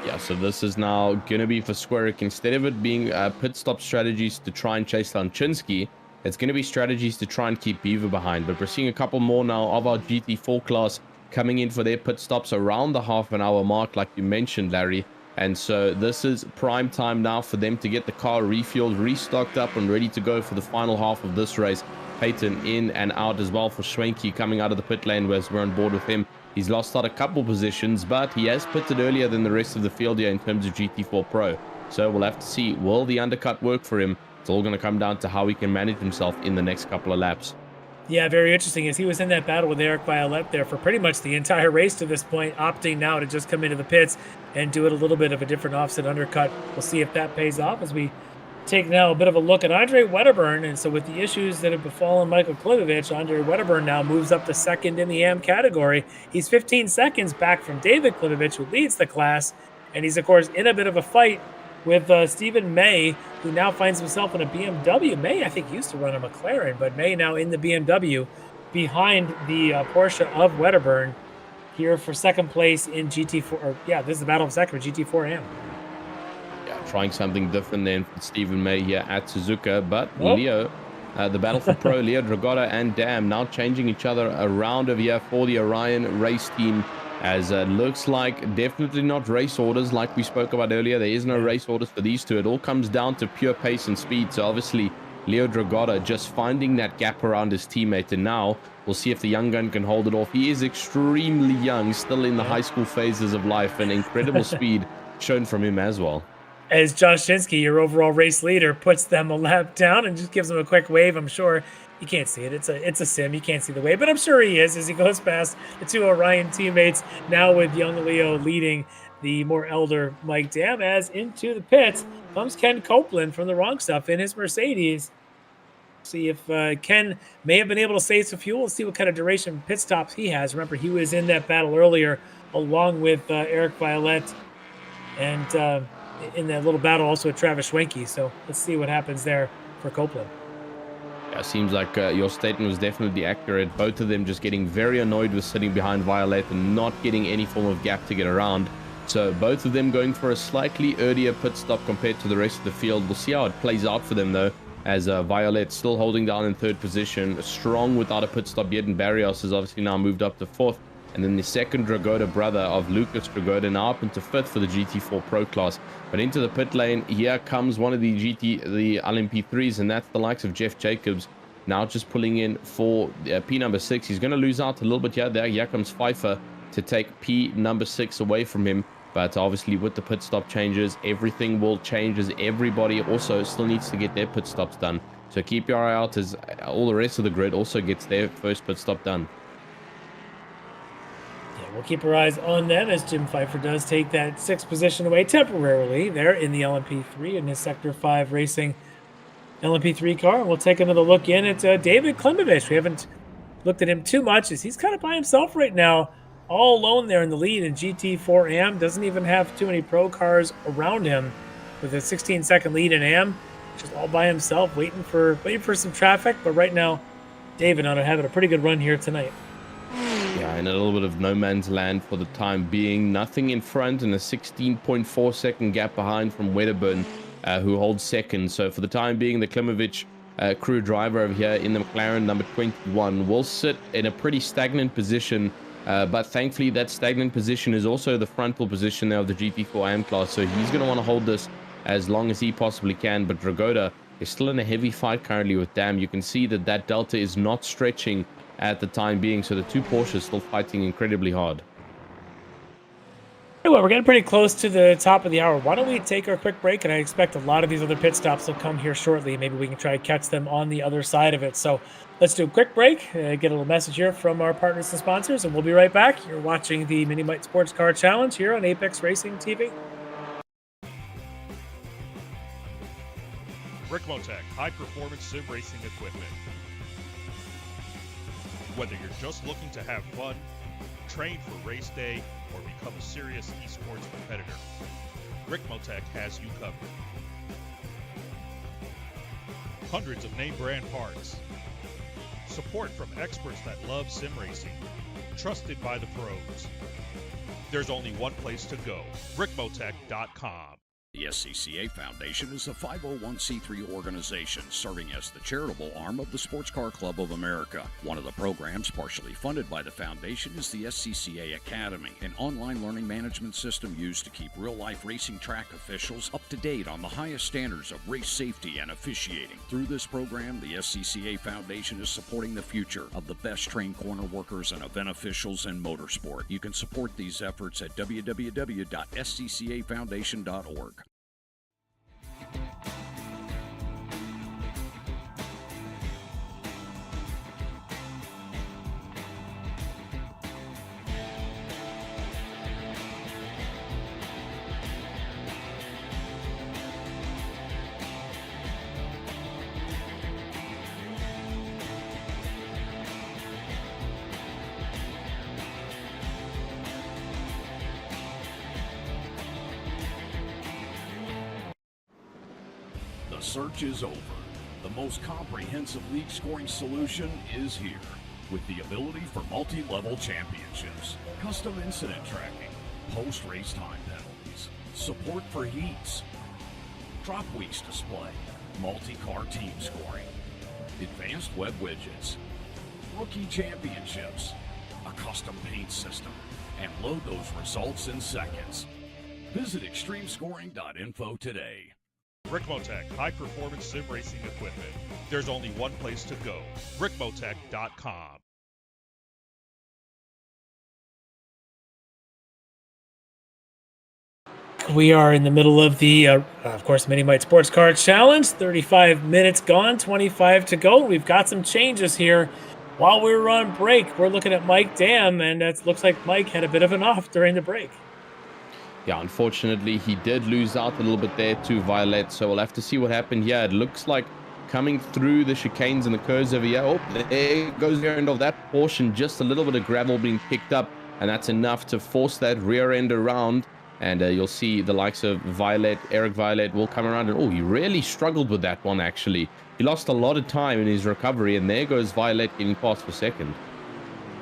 Yeah, so this is now going to be for Squarick. Instead of it being pit stop strategies to try and chase down Chinsky, it's going to be strategies to try and keep Beaver behind. But we're seeing a couple more now of our GT4 class coming in for their pit stops around the half-an-hour mark, like you mentioned, Larry. And so this is prime time now for them to get the car refueled, restocked up, and ready to go for the final half of this race. Peyton in and out as well for Schwenke coming out of the pit lane, whereas we're on board with him. He's lost out a couple positions, but he has pitted earlier than the rest of the field here in terms of GT4 Pro. So we'll have to see, will the undercut work for him? It's all going to come down to how he can manage himself in the next couple of laps. Yeah, very interesting, as he was in that battle with Eric Violette there for pretty much the entire race to this point, opting now to just come into the pits and do it a little bit of a different offset undercut. We'll see if that pays off as we take now a bit of a look at Andre Wedderburn. And so with the issues that have befallen Michael Klivovich, Andre Wedderburn now moves up to second in the AM category. He's 15 seconds back from David Klivovich, who leads the class. And he's, of course, in a bit of a fight with Stephen May, who now finds himself in a BMW. May, I think, used to run a McLaren, but May now in the BMW behind the Porsche of Wedderburn here for second place in GT4. This is the battle of second for GT4 AM. Yeah, trying something different than Stephen May here at Suzuka, but Leo, the battle for Pro, Leo Dragotta and Dam now changing each other around over here for the Orion race team. As looks like definitely not race orders like we spoke about earlier. There is no race orders for these two. It all comes down to pure pace and speed. So obviously Leo Dragotta just finding that gap around his teammate, and now we'll see if the young gun can hold it off. He is extremely young, still in the high school phases of life, and incredible speed shown from him as well. As Josh Shinsky, your overall race leader, puts them a lap down and just gives them a quick wave. I'm sure you can't see it. It's a sim. You can't see the wave, but I'm sure he is as he goes past the two Orion teammates, now with young Leo leading the more elder Mike Dam. As into the pits comes Ken Copeland from the Wrong Stuff in his Mercedes. See if Ken may have been able to save some fuel. Let's see what kind of duration pit stops he has. Remember, he was in that battle earlier along with Eric Violette, and in that little battle also with Travis Schwenke. So let's see what happens there for Copeland. Yeah, seems like your statement was definitely accurate. Both of them just getting very annoyed with sitting behind Violette and not getting any form of gap to get around. So both of them going for a slightly earlier pit stop compared to the rest of the field. We'll see how it plays out for them though, as Violette still holding down in third position, strong without a pit stop yet, and Barrios has obviously now moved up to fourth. And then the second Dragotta brother of Lucas Dragotta now up into fifth for the GT4 Pro class. But into the pit lane, here comes one of the LMP3s, and that's the likes of Jeff Jacobs. Now just pulling in for P number 6. He's going to lose out a little bit here. Here comes Pfeiffer to take P number 6 away from him. But obviously with the pit stop changes, everything will change as everybody also still needs to get their pit stops done. So keep your eye out as all the rest of the grid also gets their first pit stop done. We'll keep our eyes on them as Jim Pfeiffer does take that 6th position away temporarily there in the LMP3 in his Sector 5 Racing LMP3 car. We'll take another look in at David Klimovich. We haven't looked at him too much as he's kind of by himself right now, all alone there in the lead in GT4 AM. Doesn't even have too many pro cars around him with a 16-second lead in AM. Just all by himself, waiting for some traffic. But right now, David having a pretty good run here tonight. Yeah, in a little bit of no man's land for the time being. Nothing in front and a 16.4 second gap behind from Wedderburn, who holds second. So for the time being, the Klimovich crew driver over here in the McLaren number 21 will sit in a pretty stagnant position. But thankfully, that stagnant position is also the frontal position now of the GT4 AM class. So he's going to want to hold this as long as he possibly can. But Dragotta is still in a heavy fight currently with Dam. You can see that delta is not stretching at the time being, so the two Porsches still fighting incredibly hard. Well, we're getting pretty close to the top of the hour. Why don't we take our quick break? And I expect a lot of these other pit stops will come here shortly. Maybe we can try to catch them on the other side of it. So let's do a quick break, get a little message here from our partners and sponsors, and we'll be right back. You're watching the miniMite Sports Car Challenge here on Apex Racing TV. Ricmotech, high-performance sim racing equipment. Whether you're just looking to have fun, train for race day, or become a serious esports competitor, Ricmotech has you covered. hundreds of name brand parts, support from experts that love sim racing, trusted by the pros. There's only one place to go, Ricmotech.com. The SCCA Foundation is a 501c3 organization serving as the charitable arm of the Sportscar Club of America. One of the programs partially funded by the foundation is the SCCA Academy, an online learning management system used to keep real-life racing track officials up to date on the highest standards of race safety and officiating. Through this program, the SCCA Foundation is supporting the future of the best-trained corner workers and event officials in motorsport. You can support these efforts at www.sccafoundation.org. The search is over. The most comprehensive league scoring solution is here, with the ability for multi-level championships, custom incident tracking, post-race time penalties, support for heats, drop weeks display, multi-car team scoring, advanced web widgets, rookie championships, a custom paint system, and load those results in seconds. Visit extremescoring.info today. Ricmotech, high-performance sim racing equipment. There's only one place to go, Ricmotech.com. We are in the middle of the, of course, miniMite Sports Car Challenge. 35 minutes gone, 25 to go. We've got some changes here. While we were on break, we're looking at Mike Dam, and it looks like Mike had a bit of an off during the break. Yeah, unfortunately, he did lose out a little bit there to Violet, so we'll have to see what happened here. It looks like coming through the chicanes and the curves over here. Oh, there goes the end of that portion. Just a little bit of gravel being picked up, and that's enough to force that rear end around. And you'll see the likes of Violet, Eric Violet will come around. And oh, he really struggled with that one, actually. He lost a lot of time in his recovery, and there goes Violet getting past for second.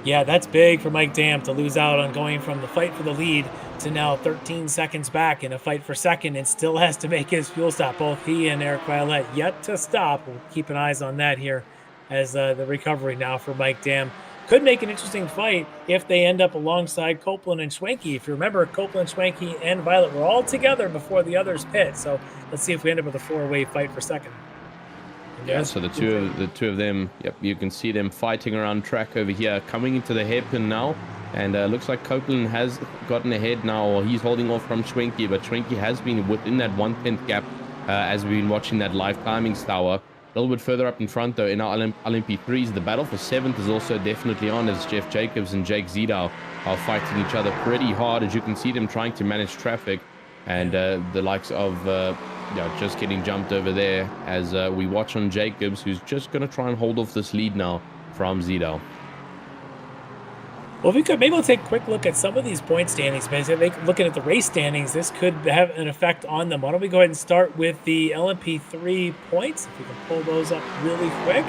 Yeah, that's big for Mike Dam to lose out on going from the fight for the lead to now 13 seconds back in a fight for second, and still has to make his fuel stop. Both he and Eric Violet yet to stop. We'll keep an eyes on that here as the recovery now for Mike Dam. Could make an interesting fight if they end up alongside Copeland and Schwenke. If you remember, Copeland, Schwenke, and Violet were all together before the others pit. So let's see if we end up with a four-way fight for second. Yeah, so the two of them, yep, you can see them fighting around track over here, coming into the hairpin now, and looks like Copeland has gotten ahead now, or he's holding off from Schwenke, but Schwenke has been within that 1/10 gap as we've been watching that live timing tower. A little bit further up in front, though, in our LMP3s, the battle for 7th is also definitely on, as Jeff Jacobs and Jake Zidau are fighting each other pretty hard, as you can see them trying to manage traffic, and the likes of just getting jumped over there as we watch on Jacobs, who's just going to try and hold off this lead now from Zidau. Well, if we could, maybe we'll take a quick look at some of these point standings. Looking at the race standings, this could have an effect on them. Why don't we go ahead and start with the LMP3 points, if we can pull those up really quick.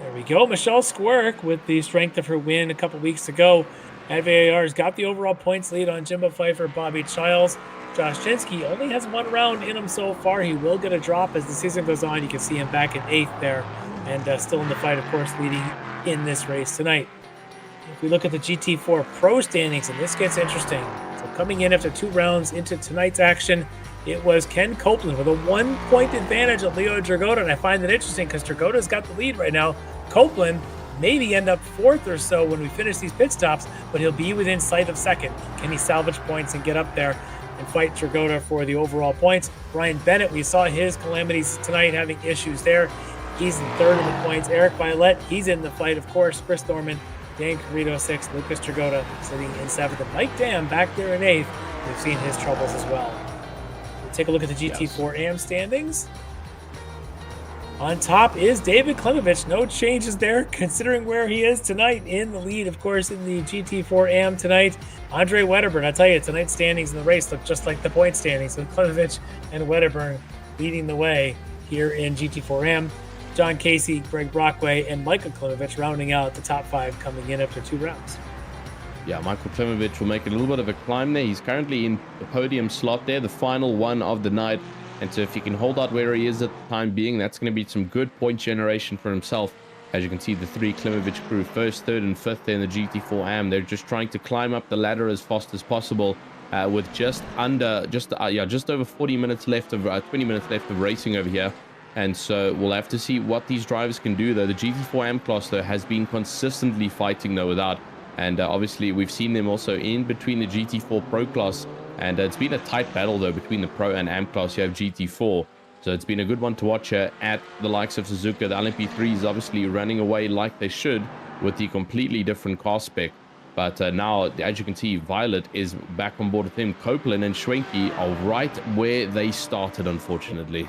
There we go. Michelle Squirk, with the strength of her win a couple weeks ago at VAR, has got the overall points lead on Jimbo Pfeiffer, Bobby Childs. Josh Jinsky only has one round in him so far. He will get a drop as the season goes on. You can see him back in 8th there, and still in the fight, of course, leading in this race tonight. If we look at the GT4 Pro standings, and this gets interesting. So coming in after 2 rounds into tonight's action, it was Ken Copeland with a 1-point advantage of Leo Dragotta, and I find that interesting because Dragotta's got the lead right now. Copeland maybe end up 4th or so when we finish these pit stops, but he'll be within sight of 2nd. Can he salvage points and get up there and fight Dragotta for the overall points? Brian Bennett, we saw his calamities tonight, having issues there. He's in 3rd in the points. Eric Violet, he's in the fight, of course. Chris Thorman, Dan Carrito 6th, Lucas Dragotta sitting in 7th, and Mike Dam back there in 8th. We've seen his troubles as well. We'll take a look at the GT4 AM standings. On top is David Klimovich. No changes there, considering where he is tonight in the lead, of course, in the GT4 AM tonight. Andre Wedderburn, I tell you, tonight's standings in the race look just like the point standings, with Klimovich and Wedderburn leading the way here in GT4M. John Casey, Greg Brockway, and Michael Klimovich rounding out the top 5 coming in after 2 rounds. Yeah, Michael Klimovich will make a little bit of a climb there. He's currently in the podium slot there, the final one of the night. And so if he can hold out where he is at the time being, that's going to be some good point generation for himself. As you can see, the 3 Klimovich crew, 1st, 3rd, and 5th there in the GT4AM. They're just trying to climb up the ladder as fast as possible with just over 40 minutes left of 20 minutes left of racing over here. And so we'll have to see what these drivers can do, though. The GT4AM class, though, has been consistently fighting, though, without. And obviously, we've seen them also in between the GT4 Pro class. And it's been a tight battle, though, between the Pro and AM class. You have GT4. So it's been a good one to watch at the likes of Suzuka. The LMP3 is obviously running away like they should with the completely different car spec. But now, as you can see, Violet is back on board with him. Copeland and Schwenke are right where they started, unfortunately.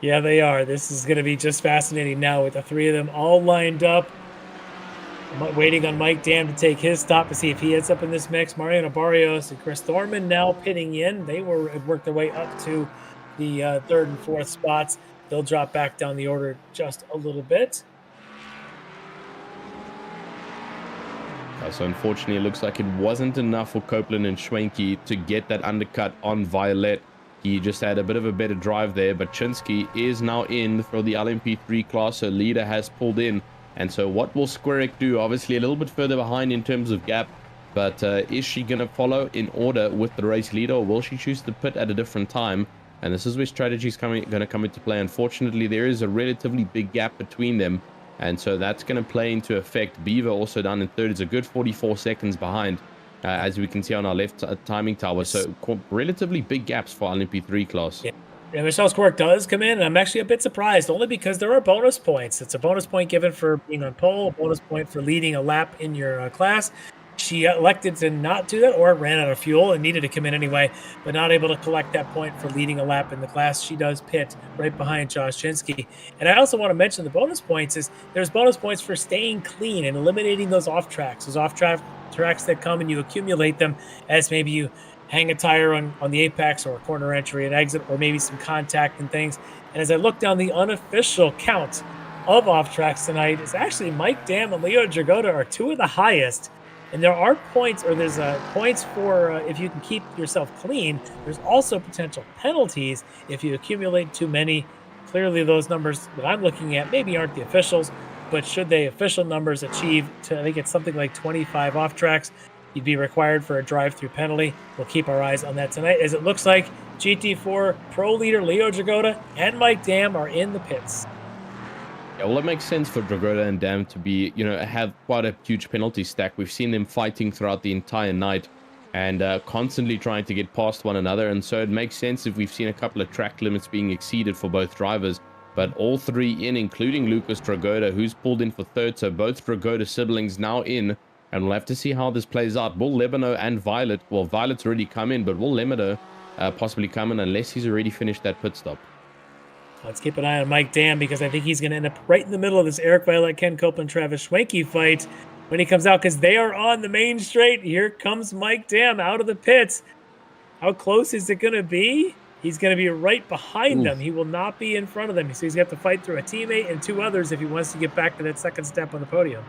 Yeah, they are. This is going to be just fascinating now with the 3 of them all lined up. I'm waiting on Mike Dam to take his stop to see if he ends up in this mix. Mariano Barrios and Chris Thorman now pitting in. They worked their way up to the 3rd and 4th spots. They'll drop back down the order just a little bit. So unfortunately, it looks like it wasn't enough for Copeland and Schwenke to get that undercut on Violet. He just had a bit of a better drive there, but Chinsky is now in for the LMP3 class. So leader has pulled in. And so what will Squarick do? Obviously a little bit further behind in terms of gap, but is she going to follow in order with the race leader, or will she choose to pit at a different time? And this is where strategy is going to come into play. Unfortunately, there is a relatively big gap between them, and so that's going to play into effect. Beaver also down in 3rd. It's a good 44 seconds behind, as we can see on our left timing tower. So relatively big gaps for LMP3 class. Yeah. And Michelle Squark does come in, and I'm actually a bit surprised, only because there are bonus points. It's a bonus point given for being on pole, a bonus point for leading a lap in your class. She elected to not do that, or ran out of fuel and needed to come in anyway, but not able to collect that point for leading a lap in the class. She does pit right behind Josh Chinsky. And I also want to mention the bonus points is there's bonus points for staying clean and eliminating those off tracks that come and you accumulate them as maybe you hang a tire on the apex or a corner entry and exit, or maybe some contact and things. And as I look down the unofficial count of off tracks tonight, it's actually Mike Dam and Leo Dragoda are 2 of the highest. And there are points, or there's points for if you can keep yourself clean. There's also potential penalties if you accumulate too many. Clearly, those numbers that I'm looking at maybe aren't the officials, but should the official numbers achieve, I think it's something like 25 off tracks, you'd be required for a drive-through penalty. We'll keep our eyes on that tonight, as it looks like GT4 Pro leader Leo Dragoda and Mike Dam are in the pits. Yeah, well, it makes sense for Dragoda and Dam to be, have quite a huge penalty stack. We've seen them fighting throughout the entire night and constantly trying to get past one another. And so it makes sense if we've seen a couple of track limits being exceeded for both drivers. But all 3 in, including Lucas Dragoda, who's pulled in for 3rd. So both Dragoda siblings now in. And we'll have to see how this plays out. Will Lebano and Violet, well, Violet's already come in, but will Lebano possibly come in unless he's already finished that pit stop? Let's keep an eye on Mike Dam, because I think he's going to end up right in the middle of this Eric Violet, Ken Copeland, Travis Schwenke fight when he comes out, because they are on the main straight. Here comes Mike Dam out of the pits. How close is it going to be? He's going to be right behind them. He will not be in front of them. So he's got to fight through a teammate and 2 others if he wants to get back to that second step on the podium.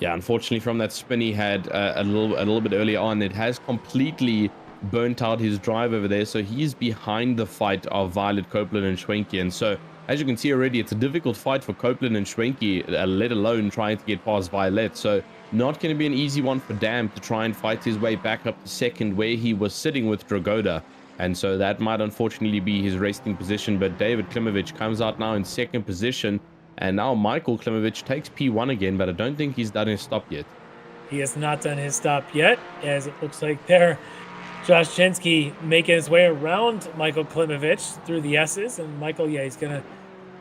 Yeah, unfortunately, from that spin he had a little bit earlier on, it has completely burnt out his drive over there. So he's behind the fight of Violet, Copeland, and Schwenke. And so, as you can see already, it's a difficult fight for Copeland and Schwenke, let alone trying to get past Violet. So not going to be an easy one for Dam to try and fight his way back up to 2nd, where he was sitting with Dragoda. And so that might unfortunately be his racing position. But David Klimovich comes out now in 2nd position. And now Michael Klimovich takes P1 again, but I don't think he's done his stop yet. He has not done his stop yet, as it looks like there. Josh Chinsky making his way around Michael Klimovich through the S's. And Michael, he's going to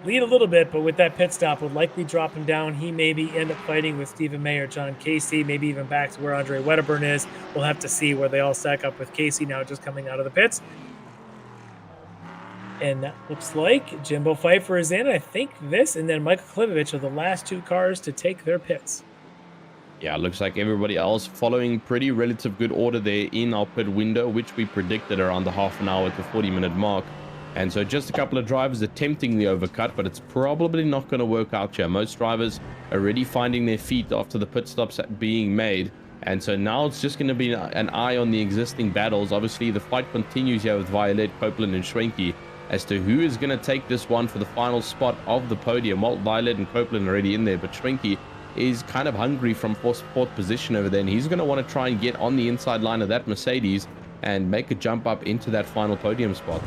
lead a little bit, but with that pit stop, would likely drop him down. He maybe end up fighting with Stephen May or John Casey, maybe even back to where Andre Wedderburn is. We'll have to see where they all stack up with Casey now just coming out of the pits. And that looks like Jimbo Pfeiffer is in. I think this and then Michael Klimovich are the last 2 cars to take their pits. Yeah, it looks like everybody else following pretty relative good order there in our pit window, which we predicted around the half an hour to 40-minute mark. And so just a couple of drivers attempting the overcut, but it's probably not going to work out here. Most drivers are already finding their feet after the pit stops being made. And so now it's just going to be an eye on the existing battles. Obviously, the fight continues here with Violet, Copeland, and Schwenke as to who is going to take this one for the final spot of the podium. Well, Violet and Copeland are already in there, but Schwenke is kind of hungry from fourth position over there, and he's going to want to try and get on the inside line of that Mercedes and make a jump up into that final podium spot.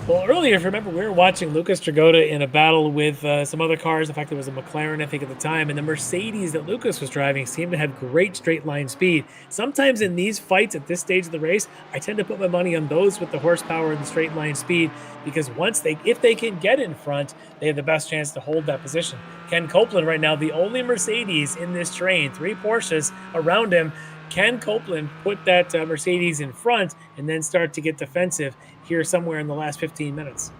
Well, earlier, if you remember, we were watching Lucas Dragotta in a battle with some other cars. In fact, it was a McLaren, I think, at the time. And the Mercedes that Lucas was driving seemed to have great straight line speed. Sometimes in these fights at this stage of the race, I tend to put my money on those with the horsepower and the straight line speed, because if they can get in front, they have the best chance to hold that position. Ken Copeland right now, the only Mercedes in this train, 3 Porsches around him. Can Copeland put that Mercedes in front and then start to get defensive here somewhere in the last 15 minutes?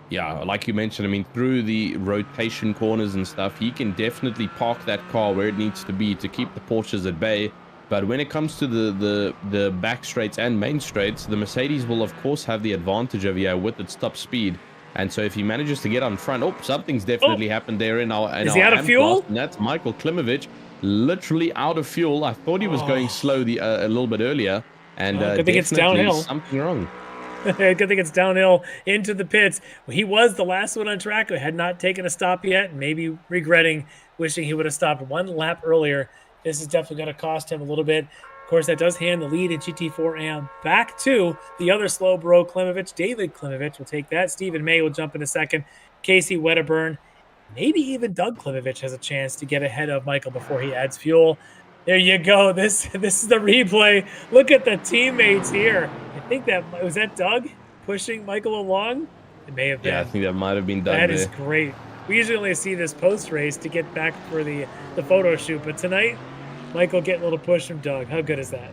Yeah, like you mentioned, I mean, through the rotation corners and stuff, he can definitely park that car where it needs to be to keep the Porsches at bay. But when it comes to the back straights and main straights, the Mercedes will, of course, have the advantage over here with its top speed. And so if he manages to get on front, something's definitely happened there in our Is he out of fuel? And that's Michael Klimovich, literally out of fuel. I thought he was going slow a little bit earlier, and I think it's downhill. Something wrong. I think it's downhill into the pits. He was the last one on track who had not taken a stop yet, maybe regretting, wishing he would have stopped 1 lap earlier. This is definitely going to cost him a little bit. Of course, that does hand the lead in GT4 AM back to the other slow bro, Klimovich. David Klimovich will take that. Stephen May will jump in a second. Casey Wedderburn, maybe even Doug Klimovich has a chance to get ahead of Michael before he adds fuel. There you go. This is the replay. Look at the teammates here. I think was that Doug pushing Michael along? It may have been. Yeah, I think that might have been Doug. That is great. We usually only see this post-race to get back for the photo shoot, but tonight, Michael getting a little push from Doug. How good is that?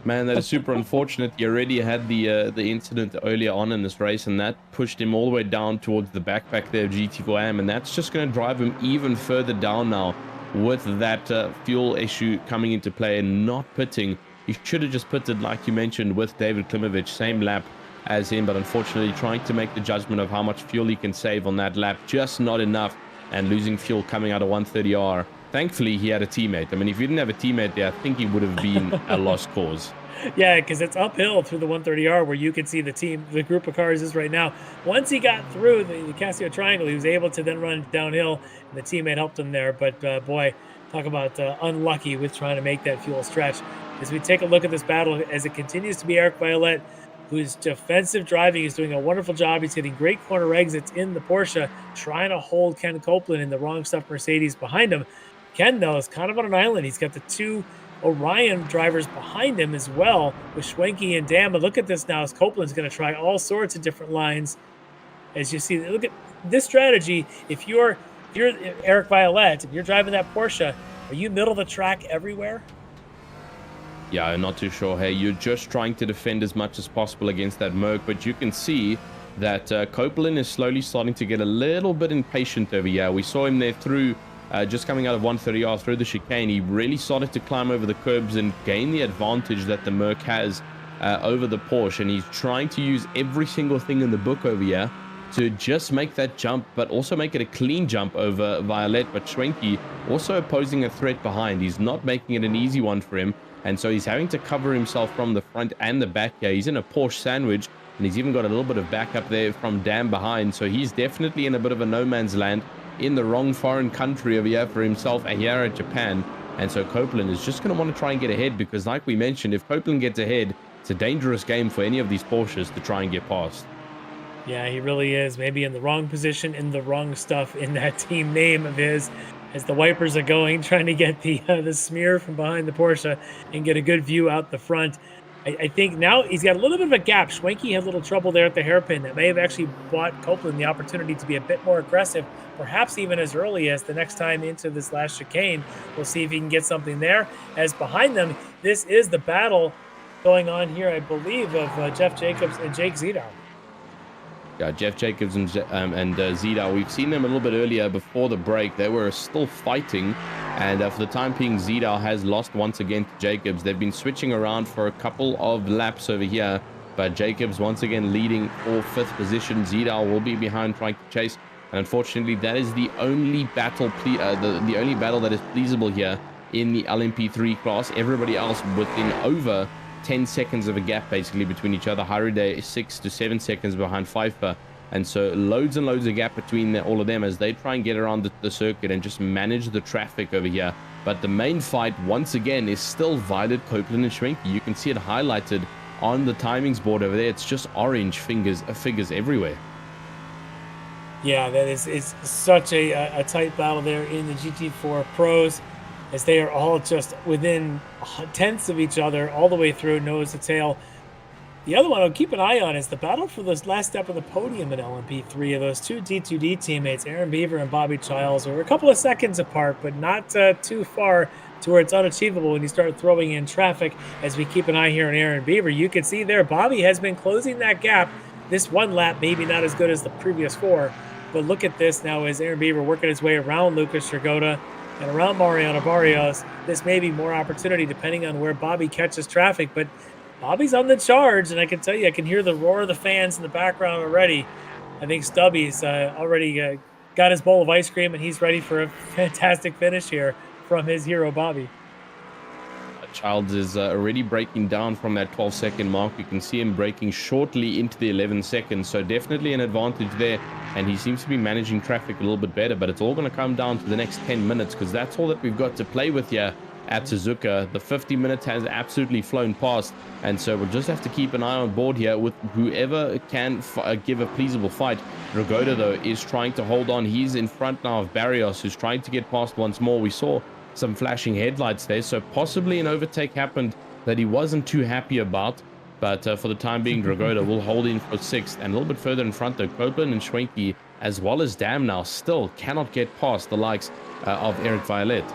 Man, that is super unfortunate. He already had the incident earlier on in this race, and that pushed him all the way down towards the backpack there of GT4M, and that's just going to drive him even further down now with that fuel issue coming into play and not pitting. He should have just pitted, like you mentioned, with David Klimovich, same lap as him, but unfortunately trying to make the judgment of how much fuel he can save on that lap, just not enough, and losing fuel coming out of 130R. Thankfully, he had a teammate. I mean, if he didn't have a teammate there, I think he would have been a lost cause. Yeah, because it's uphill through the 130R where you can see the group of cars is right now. Once he got through the Casio Triangle, he was able to then run downhill, and the teammate helped him there. But boy, talk about unlucky with trying to make that fuel stretch. As we take a look at this battle, as it continues to be Eric Violet, whose defensive driving is doing a wonderful job. He's getting great corner exits in the Porsche, trying to hold Ken Copeland in the wrong stuff Mercedes behind him. Ken, though, is kind of on an island. He's got the 2 Orion drivers behind him as well, with Schwenke and Dan. But look at this now, as Copeland's going to try all sorts of different lines. As you see, look at this strategy. If you're Eric Violet, if you're driving that Porsche, are you middle of the track everywhere? Yeah, I'm not too sure. Hey, you're just trying to defend as much as possible against that Merc, but you can see that Copeland is slowly starting to get a little bit impatient over here. We saw him there through just coming out of 130R through the chicane. He really started to climb over the curbs and gain the advantage that the Merc has over the Porsche, and he's trying to use every single thing in the book over here to just make that jump, but also make it a clean jump over Violet. But Schwenke also posing a threat behind. He's not making it an easy one for him, and so he's having to cover himself from the front and the back here. He's in a Porsche sandwich, and he's even got a little bit of backup there from Dan behind, so he's definitely in a bit of a no man's land, in the wrong foreign country over here for himself, here at Japan. And so Copeland is just going to want to try and get ahead, because like we mentioned, if Copeland gets ahead, it's a dangerous game for any of these Porsches to try and get past. Yeah, he really is. Maybe in the wrong position, in the wrong stuff in that team name of his, as the wipers are going, trying to get the smear from behind the Porsche and get a good view out the front. I think now he's got a little bit of a gap. Schwenke had a little trouble there at the hairpin. That may have actually bought Copeland the opportunity to be a bit more aggressive, perhaps even as early as the next time into this last chicane. We'll see if he can get something there. As behind them, this is the battle going on here, I believe, of Jeff Jacobs and Jake Zidar. Yeah, Jeff Jacobs and Zidar, we've seen them a little bit earlier before the break. They were still fighting, and for the time being, Zidar has lost once again to Jacobs. They've been switching around for a couple of laps over here, but Jacobs once again leading for 5th position. Zidal will be behind trying to chase, and unfortunately that is the only battle the only battle that is pleasable here in the LMP3 class. Everybody else within over 10 seconds of a gap basically between each other. Harude is 6 to 7 seconds behind Pfeiffer, and so loads and loads of gap between all of them as they try and get around the circuit and just manage the traffic over here. But the main fight once again is still Violet, Copeland and Schwenke. You can see it highlighted on the timings board over there. It's just orange figures everywhere. Yeah, that is such a tight battle there in the GT4 Pros, as they are all just within tenths of each other all the way through, nose to tail. The other one I'll keep an eye on is the battle for this last step of the podium in LMP3 of those two D2D teammates, Aaron Beaver and Bobby Childs, are a couple of seconds apart, but not too far to where it's unachievable when you start throwing in traffic. As we keep an eye here on Aaron Beaver, you can see there Bobby has been closing that gap. This one lap maybe not as good as the previous 4, but look at this now as Aaron Beaver working his way around Lucas Tragoda and around Mariano Barrios. This may be more opportunity depending on where Bobby catches traffic, but Bobby's on the charge, and I can tell you, I can hear the roar of the fans in the background already. I think Stubby's already got his bowl of ice cream, and he's ready for a fantastic finish here from his hero, Bobby. Childs is already breaking down from that 12-second mark. You can see him breaking shortly into the 11 seconds, so definitely an advantage there, and he seems to be managing traffic a little bit better, but it's all going to come down to the next 10 minutes because that's all that we've got to play with here at Suzuka. The 50 minutes has absolutely flown past, and so we'll just have to keep an eye on board here with whoever can give a pleasable fight. Dragoda, though, is trying to hold on. He's in front now of Barrios, who's trying to get past once more. We saw some flashing headlights there, so possibly an overtake happened that he wasn't too happy about, but for the time being, Dragoda will hold in for 6th, and a little bit further in front, though, Copeland and Schwenke, as well as Dam now, still cannot get past the likes of Eric Violet.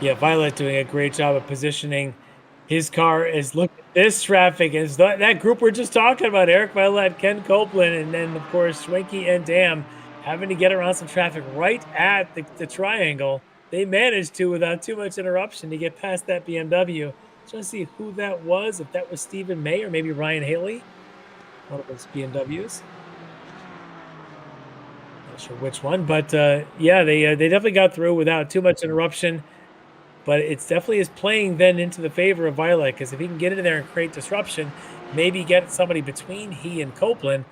Yeah, Violet doing a great job of positioning his car. Is look at this traffic, is that group we're just talking about, Eric Violet, Ken Copeland, and then, of course, Schwenke and Dam having to get around some traffic right at the triangle. They managed to, without too much interruption, to get past that BMW. Trying to see who that was, if that was Stephen May or maybe Ryan Haley, one of those BMWs. Not sure which one, but yeah, they definitely got through without too much interruption. But it's definitely is playing then into the favor of Violet, because if he can get in there and create disruption, maybe get somebody between he and Copeland,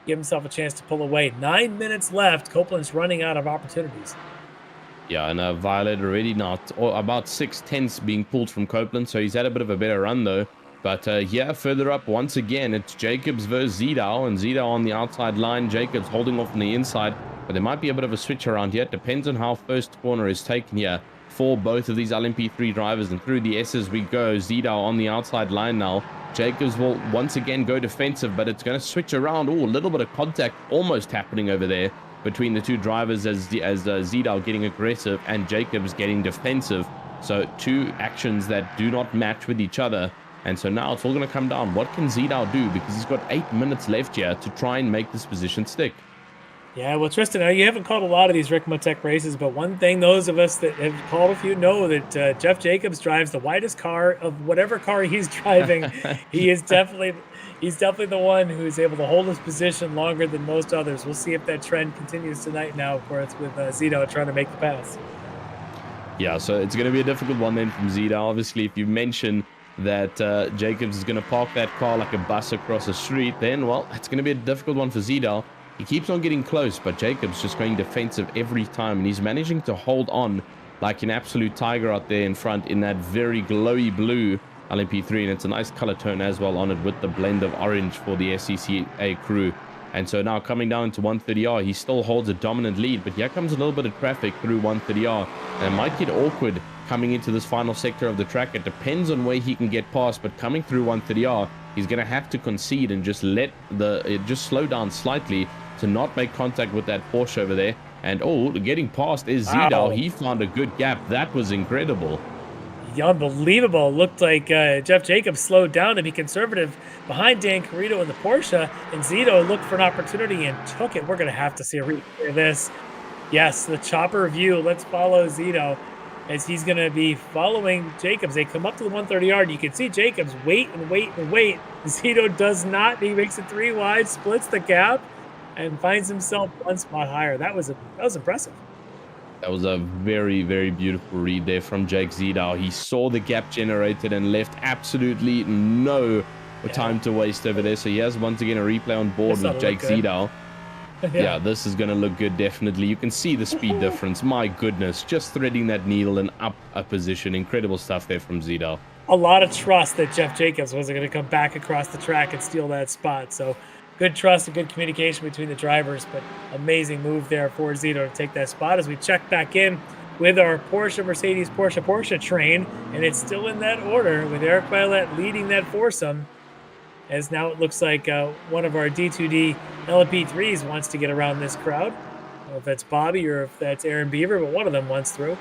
give himself a chance to pull away. 9 minutes left. Copeland's running out of opportunities. Yeah, and Violet already about 6/10 being pulled from Copeland, so he's had a bit of a better run though. But here, further up, once again, it's Jacobs versus Zidal, and Zidal on the outside line, Jacobs holding off on the inside. But there might be a bit of a switch around here. It depends on how first corner is taken here for both of these LMP3 drivers, and through the S's we go. Zidal on the outside line now. Jacobs will once again go defensive, but it's going to switch around. Oh, a little bit of contact almost happening over there between the two drivers as Zidal getting aggressive and Jacobs getting defensive. So two actions that do not match with each other. And so now it's all going to come down. What can Zidal do? Because he's got 8 minutes left here to try and make this position stick. Yeah, well, Tristan, you haven't called a lot of these Ricmotech races, but one thing those of us that have called a few know that Jeff Jacobs drives the widest car of whatever car he's driving. He's definitely the one who's able to hold his position longer than most others. We'll see if that trend continues tonight now, of course, with Zidal trying to make the pass. Yeah, so it's going to be a difficult one then from Zidal. Obviously, if you mention that Jacobs is going to park that car like a bus across the street, then, well, it's going to be a difficult one for Zidal. He keeps on getting close, but Jacobs just going defensive every time, and he's managing to hold on like an absolute tiger out there in front in that very glowy blue LMP3, and it's a nice color tone as well on it with the blend of orange for the SCCA crew. And so now coming down to 130R, he still holds a dominant lead, but here comes a little bit of traffic through 130R, and it might get awkward coming into this final sector of the track. It depends on where he can get past, but coming through 130R, he's going to have to concede and just just slow down slightly to not make contact with that Porsche over there. And getting past is Zidal. Wow. He found a good gap. That was incredible. Unbelievable. Looked like Jeff Jacobs slowed down to be conservative behind Dan Carrito in the Porsche, and Zidal looked for an opportunity and took it. We're going to have to see a replay of this. Yes, the chopper view. Let's follow Zidal. as he's going to be following Jacobs. They come up to the 130 yard. You can see Jacobs wait and wait and wait. Zito does not. He makes it 3 wide, splits the gap, and finds himself 1 spot higher. That was impressive. That was a very, very beautiful read there from Jake Zidao. He saw the gap generated and left absolutely no time to waste over there. So he has once again a replay on board with Jake Zidao. Yeah, this is going to look good, definitely. You can see the speed difference. My goodness, just threading that needle and up a position. Incredible stuff there from Zidao. A lot of trust that Jeff Jacobs wasn't going to come back across the track and steal that spot. So good trust and good communication between the drivers, but amazing move there for Zito to take that spot as we check back in with our Porsche, Mercedes, Porsche train, and it's still in that order with Eric Violette leading that foursome, as now it looks like one of our D2D LMP3s wants to get around this crowd. I don't know if that's Bobby or if that's Aaron Beaver, but one of them wants through.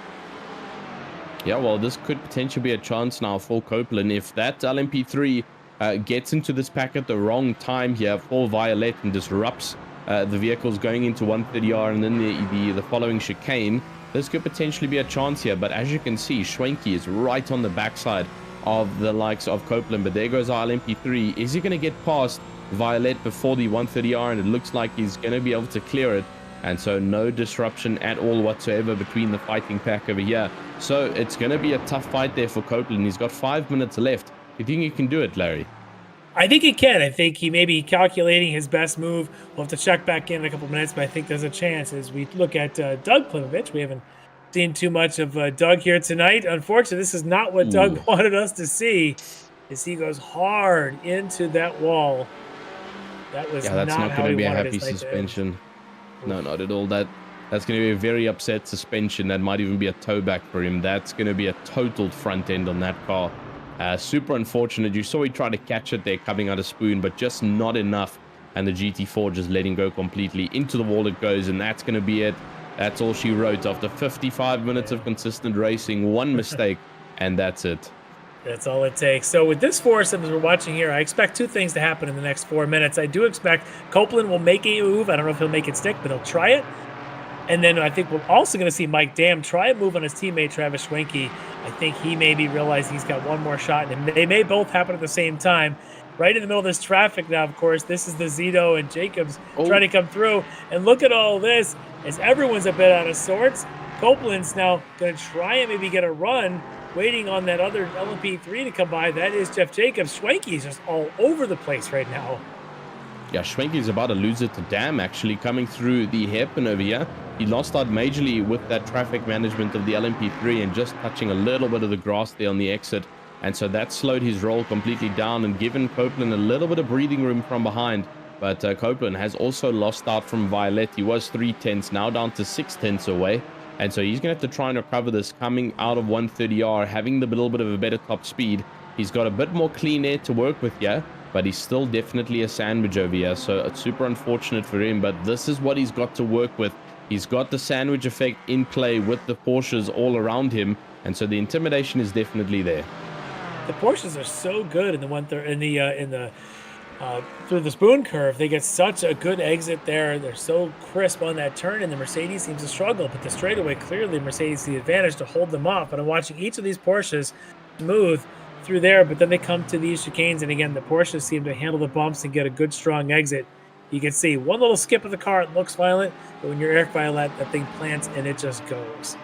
Yeah, well, this could potentially be a chance now for Copeland. If that LMP3 gets into this pack at the wrong time here for Violette and disrupts the vehicles going into 130R and then the following chicane, this could potentially be a chance here. But as you can see, Schwenke is right on the backside of the likes of Copeland. But there goes our LMP3. Is he going to get past Violette before the 130R? And it looks like he's going to be able to clear it. And so no disruption at all whatsoever between the fighting pack over here. So it's going to be a tough fight there for Copeland. He's got 5 minutes left. Do you think he can do it, Larry? I think he can. I think he may be calculating his best move. We'll have to check back in a couple minutes, but I think there's a chance as we look at Doug Plimovich. We haven't seen too much of Doug here tonight. Unfortunately, this is not what Doug wanted us to see, as he goes hard into that wall. That was that's not going to be a happy suspension. No, not at all. That's going to be a very upset suspension. That might even be a toe back for him. That's going to be a totaled front end on that car. Super unfortunate. You saw he tried to catch it there coming out of spoon, but just not enough. And the GT4 just letting go completely. Into the wall it goes, and that's going to be it. That's all she wrote. After 55 minutes of consistent racing, one mistake, and that's it. That's all it takes. So with this foursome, as we're watching here, I expect 2 things to happen in the next 4 minutes. I do expect Copeland will make a move. I don't know if he'll make it stick, but he'll try it. And then I think we're also going to see Mike Dam try a move on his teammate, Travis Schwenke. I think he maybe realized he's got one more shot, and they may both happen at the same time. Right in the middle of this traffic now, of course, this is the Zito and Jacobs trying to come through. And look at all this, as everyone's a bit out of sorts. Copeland's now going to try and maybe get a run, waiting on that other LMP3 to come by. That is Jeff Jacobs. Schwenke's just all over the place right now. Yeah, Schwenke's about to lose it to Dam, actually, coming through the hairpin over here. He lost out majorly with that traffic management of the LMP3 and just touching a little bit of the grass there on the exit. And so that slowed his roll completely down and given Copeland a little bit of breathing room from behind. But Copeland has also lost out from Violette. He was 3/10, now down to 6/10 away. And so he's going to have to try and recover this coming out of 130R, having the little bit of a better top speed. He's got a bit more clean air to work with here, but he's still definitely a sandwich over here. So it's super unfortunate for him, but this is what he's got to work with. He's got the sandwich effect in play with the Porsches all around him, and so the intimidation is definitely there. The Porsches are so good in the through the spoon curve. They get such a good exit there. They're so crisp on that turn, and the Mercedes seems to struggle. But the straightaway, clearly Mercedes the advantage to hold them off. But I'm watching each of these Porsches move through there, but then they come to these chicanes, and again, the Porsches seem to handle the bumps and get a good strong exit. You can see one little skip of the car, it looks violent, but when you're Eric Violette, that thing plants and it just goes.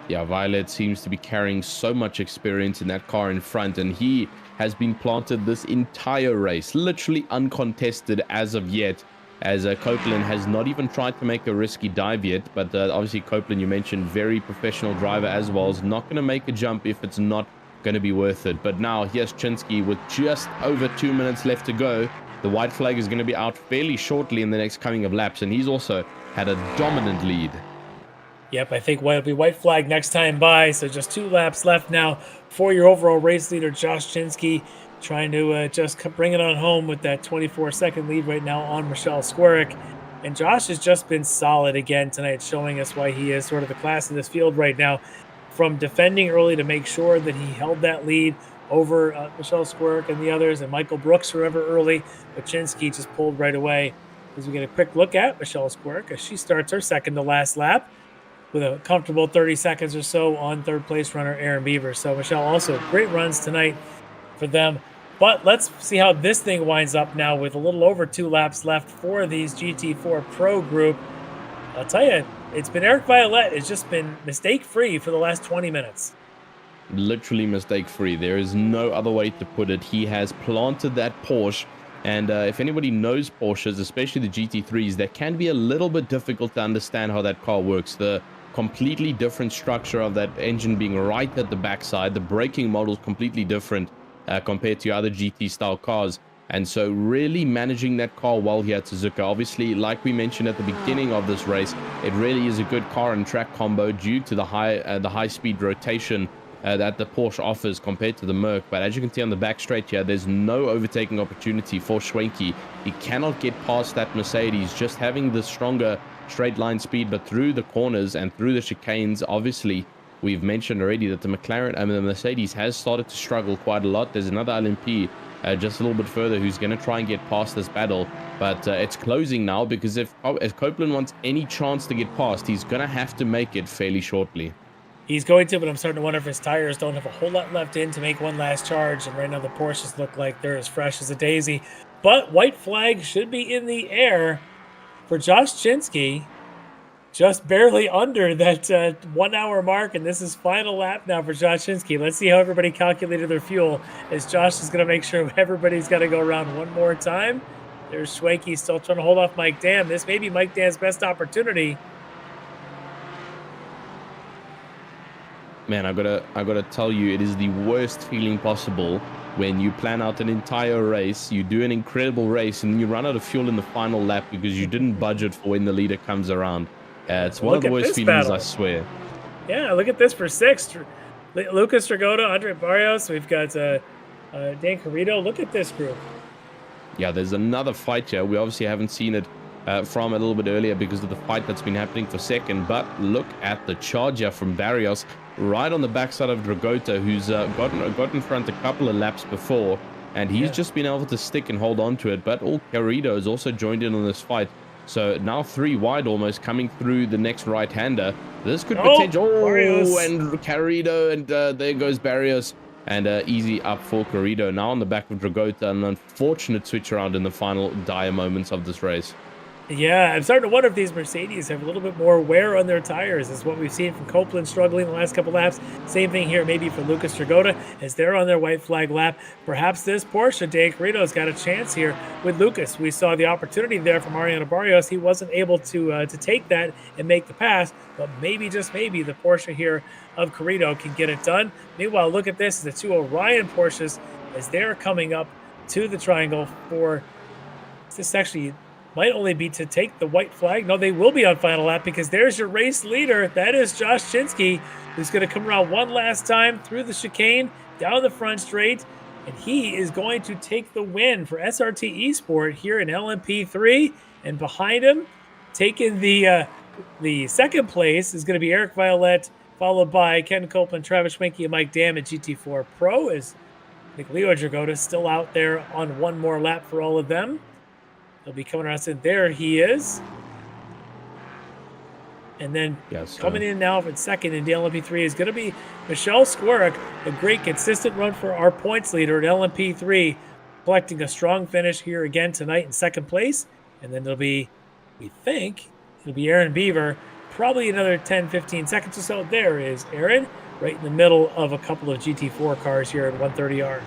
Yeah, Violette seems to be carrying so much experience in that car in front, and he has been planted this entire race, literally uncontested as of yet, as Copeland has not even tried to make a risky dive yet. But obviously Copeland, you mentioned, very professional driver as well, is not going to make a jump if it's not going to be worth it. But now here's Chinsky with just over 2 minutes left to go. The white flag is going to be out fairly shortly in the next coming of laps, and he's also had a dominant lead. Yep, I think it'll be white flag next time by, so just 2 laps left now for your overall race leader, Josh Chinsky, trying to just bring it on home with that 24-second lead right now on Michelle Squarick. And Josh has just been solid again tonight, showing us why he is sort of the class in this field right now, from defending early to make sure that he held that lead over Michelle Squarick and the others, and Michael Brooks forever early, but Chinsky just pulled right away. As we get a quick look at Michelle Squarick as she starts her second to last lap. with a comfortable 30 seconds or so on third place runner Aaron Beaver. So Michelle, also great runs tonight for them. But let's see how this thing winds up now with a little over 2 laps left for these GT4 Pro group. I'll tell you, it's been Eric Violette. It's just been mistake-free for the last 20 minutes. Literally mistake-free. There is no other way to put it. He has planted that Porsche. And if anybody knows Porsches, especially the GT3s, that can be a little bit difficult to understand how that car works. The completely different structure of that engine being right at the backside. The braking model is completely different compared to other GT style cars, and so really managing that car well here at Suzuka. Obviously, like we mentioned at the beginning of this race, it really is a good car and track combo due to the high speed rotation that the Porsche offers compared to the Merc. But as you can see on the back straight here, there's no overtaking opportunity for Schwenke. He cannot get past that Mercedes, just having the stronger straight line speed, but through the corners and through the chicanes, obviously we've mentioned already that the the Mercedes has started to struggle quite a lot. There's another LMP just a little bit further who's going to try and get past this battle, but it's closing now, because if Copeland wants any chance to get past, he's going to have to make it fairly shortly. He's going to, but I'm starting to wonder if his tires don't have a whole lot left in to make one last charge, and right now the Porsches look like they're as fresh as a daisy. But white flag should be in the air for Josh Chinsky, just barely under that 1 hour mark, and this is final lap now for Josh Chinsky. Let's see how everybody calculated their fuel, as Josh is going to make sure everybody's got to go around one more time. There's Schwenke still trying to hold off Mike Dam. This may be Mike Dam's best opportunity. Man, I gotta tell you, it is the worst feeling possible when you plan out an entire race, you do an incredible race, and you run out of fuel in the final lap because you didn't budget for when the leader comes around. It's one of the worst feelings, I swear. Yeah, look at this for sixth. Lucas Dragotta, Andre Barrios. We've got Dan Carrito. Look at this group. Yeah, there's another fight here. We obviously haven't seen it from a little bit earlier because of the fight that's been happening for second. But look at the charge here from Barrios, right on the backside of Dragotta, who's got in front a couple of laps before, and he's just been able to stick and hold on to it. But Carrito has also joined in on this fight. So now 3 wide almost, coming through the next right-hander. This could potentially... Oh, and Carrito, and there goes Barrios. And easy up for Carrito. Now on the back of Dragotta, an unfortunate switch around in the final dire moments of this race. Yeah, I'm starting to wonder if these Mercedes have a little bit more wear on their tires, is what we've seen from Copeland struggling the last couple laps. Same thing here maybe for Lucas Dragotta, as they're on their white flag lap. Perhaps this Porsche, Dan Carrito's got a chance here with Lucas. We saw the opportunity there from Mariano Barrios. He wasn't able to take that and make the pass, but maybe, just maybe, the Porsche here of Carrito can get it done. Meanwhile, look at this, the 2 Orion Porsches, as they're coming up to the triangle for this actually... might only be to take the white flag. No, they will be on final lap, because there's your race leader. That is Josh Chinsky, who's going to come around one last time through the chicane, down the front straight, and he is going to take the win for SRT Esport here in LMP3. And behind him, taking the second place, is going to be Eric Violette, followed by Ken Copeland, Travis Schwenke, and Mike Dam at GT4 Pro, as I think Leo Dragotta is still out there on one more lap for all of them. He'll be coming around, and there he is. And then coming in now for second in the LMP3 is going to be Michelle Squarick, a great consistent run for our points leader at LMP3, collecting a strong finish here again tonight in second place. And then it'll be, we think, it'll be Aaron Beaver, probably another 10, 15 seconds or so. There is Aaron, right in the middle of a couple of GT4 cars here at 130R.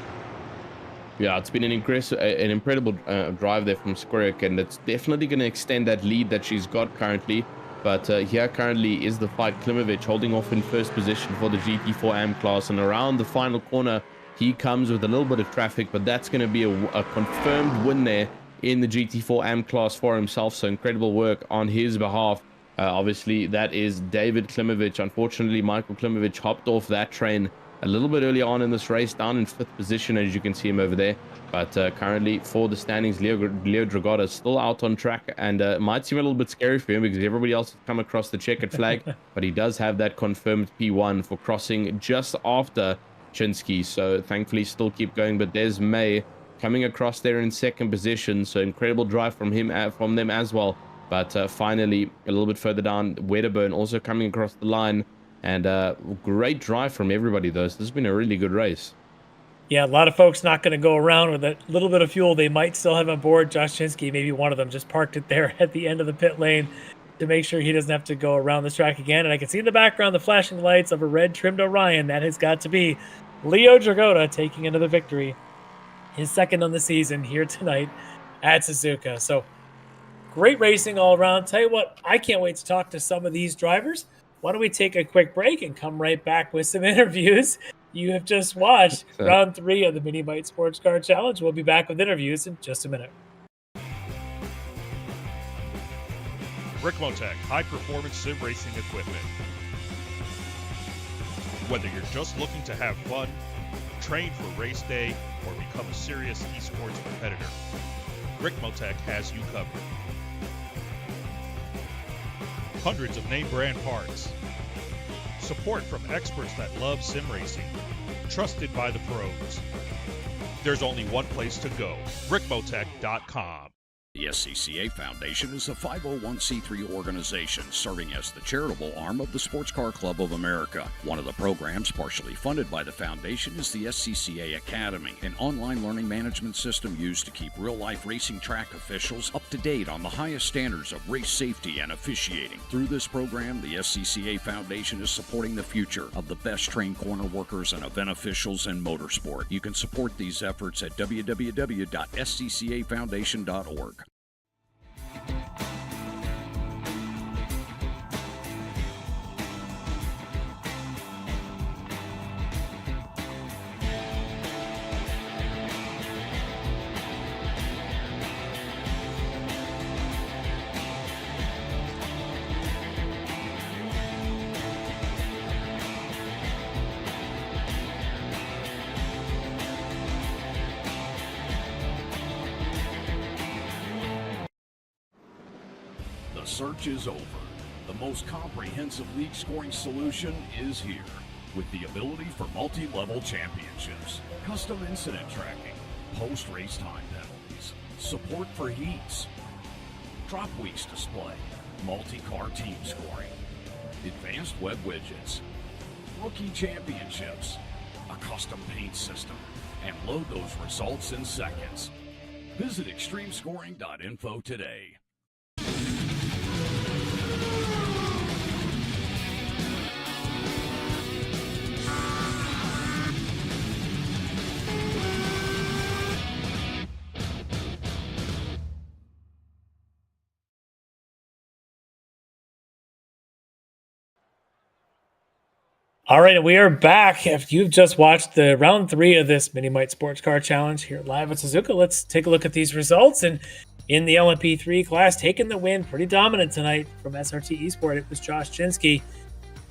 Yeah, it's been an incredible drive there from Squarick, and it's definitely going to extend that lead that she's got currently. But here currently is the fight. Klimovic holding off in first position for the GT4 AM class, and around the final corner, he comes with a little bit of traffic, but that's going to be a confirmed win there in the GT4 AM class for himself. So incredible work on his behalf. Obviously, that is David Klimovic. Unfortunately, Michael Klimovic hopped off that train a little bit early on in this race, down in 5th position, as you can see him over there. But currently, for the standings, Leo Dragotta is still out on track, and it might seem a little bit scary for him because everybody else has come across the checkered flag, but he does have that confirmed P1 for crossing just after Chinsky, so thankfully still keep going. But there's May coming across there in 2nd position, so incredible drive from him, from them as well. But finally, a little bit further down, Wedderburn also coming across the line. And great drive from everybody, though. So this has been a really good race. Yeah, a lot of folks not going to go around with a little bit of fuel they might still have on board. Josh Chinsky, maybe one of them, just parked it there at the end of the pit lane to make sure he doesn't have to go around this track again. And I can see in the background the flashing lights of a red trimmed Orion. That has got to be Leo Dragotta taking another victory, his second on the season here tonight at Suzuka. So great racing all around. Tell you what, I can't wait to talk to some of these drivers. Why don't we take a quick break and come right back with some interviews? You have just watched round 3 of the miniMite Sports Car Challenge. We'll be back with interviews in just a minute. Ricmotech high-performance sim racing equipment. Whether you're just looking to have fun, train for race day, or become a serious esports competitor, Ricmotech has you covered. Hundreds of name brand parts. Support from experts that love sim racing. Trusted by the pros. There's only one place to go, ricmotech.com. The SCCA Foundation is a 501c3 organization serving as the charitable arm of the Sports Car Club of America. One of the programs partially funded by the foundation is the SCCA Academy, an online learning management system used to keep real-life racing track officials up to date on the highest standards of race safety and officiating. Through this program, the SCCA Foundation is supporting the future of the best-trained corner workers and event officials in motorsport. You can support these efforts at www.sccafoundation.org. The search is over. The most comprehensive league scoring solution is here, with the ability for multi-level championships, custom incident tracking, post-race time penalties, support for heats, drop weeks display, multi-car team scoring, advanced web widgets, rookie championships, a custom paint system, and load those results in seconds. Visit extremescoring.info today. All right, we are back. If you've just watched the round 3 of this miniMite Sports Car Challenge here live at Suzuka, let's take a look at these results. And in the LMP3 class, taking the win, pretty dominant tonight from SRT Esport, it was Josh Chinsky.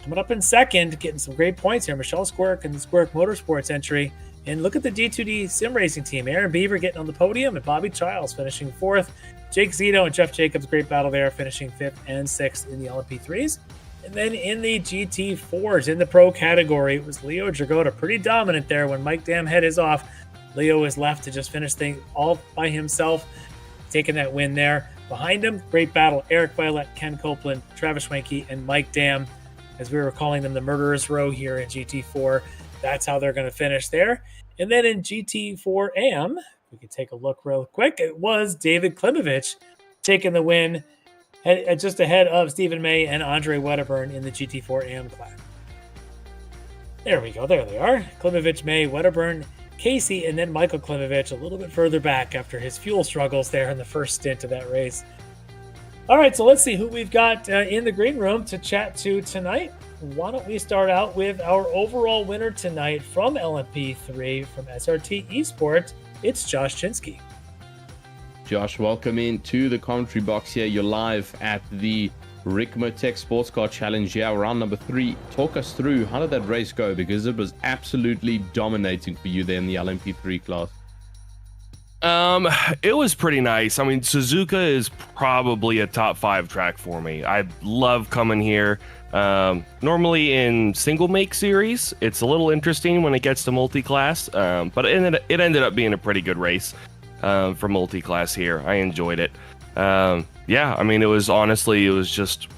Coming up in second, getting some great points here. Michelle Squirk and the Squirk Motorsports entry. And look at the D2D sim racing team. Aaron Beaver getting on the podium and Bobby Childs finishing 4th. Jake Zito and Jeff Jacobs, great battle there, finishing 5th and 6th in the LMP3s. And then in the GT4s, in the pro category, it was Leo Dragotta, pretty dominant there. When Mike Dam head is off, Leo is left to just finish things all by himself, taking that win there. Behind him, great battle, Eric Violet, Ken Copeland, Travis Schwenke, and Mike Dam, as we were calling them the murderer's row here in GT4. That's how they're going to finish there. And then in GT4 AM, we can take a look real quick. It was David Klimovich taking the win, just ahead of Stephen May and Andre Wedderburn in the GT4 AM class. There we go. There they are. Klimovich, May, Wedderburn, Casey, and then Michael Klimovich a little bit further back after his fuel struggles there in the first stint of that race. All right, so let's see who we've got in the green room to chat to tonight. Why don't we start out with our overall winner tonight from LMP3 from SRT Esports. It's Josh Chinsky. Josh, welcome into the commentary box here. You're live at the Ricmotech Sports Car Challenge. Yeah, round number 3. Talk us through, how did that race go? Because it was absolutely dominating for you there in the LMP3 class. It was pretty nice. I mean, Suzuka is probably a top 5 track for me. I love coming here. Normally in single make series, it's a little interesting when it gets to multi-class, but it ended up being a pretty good race for multi-class here. I enjoyed it. Yeah, I mean, it was just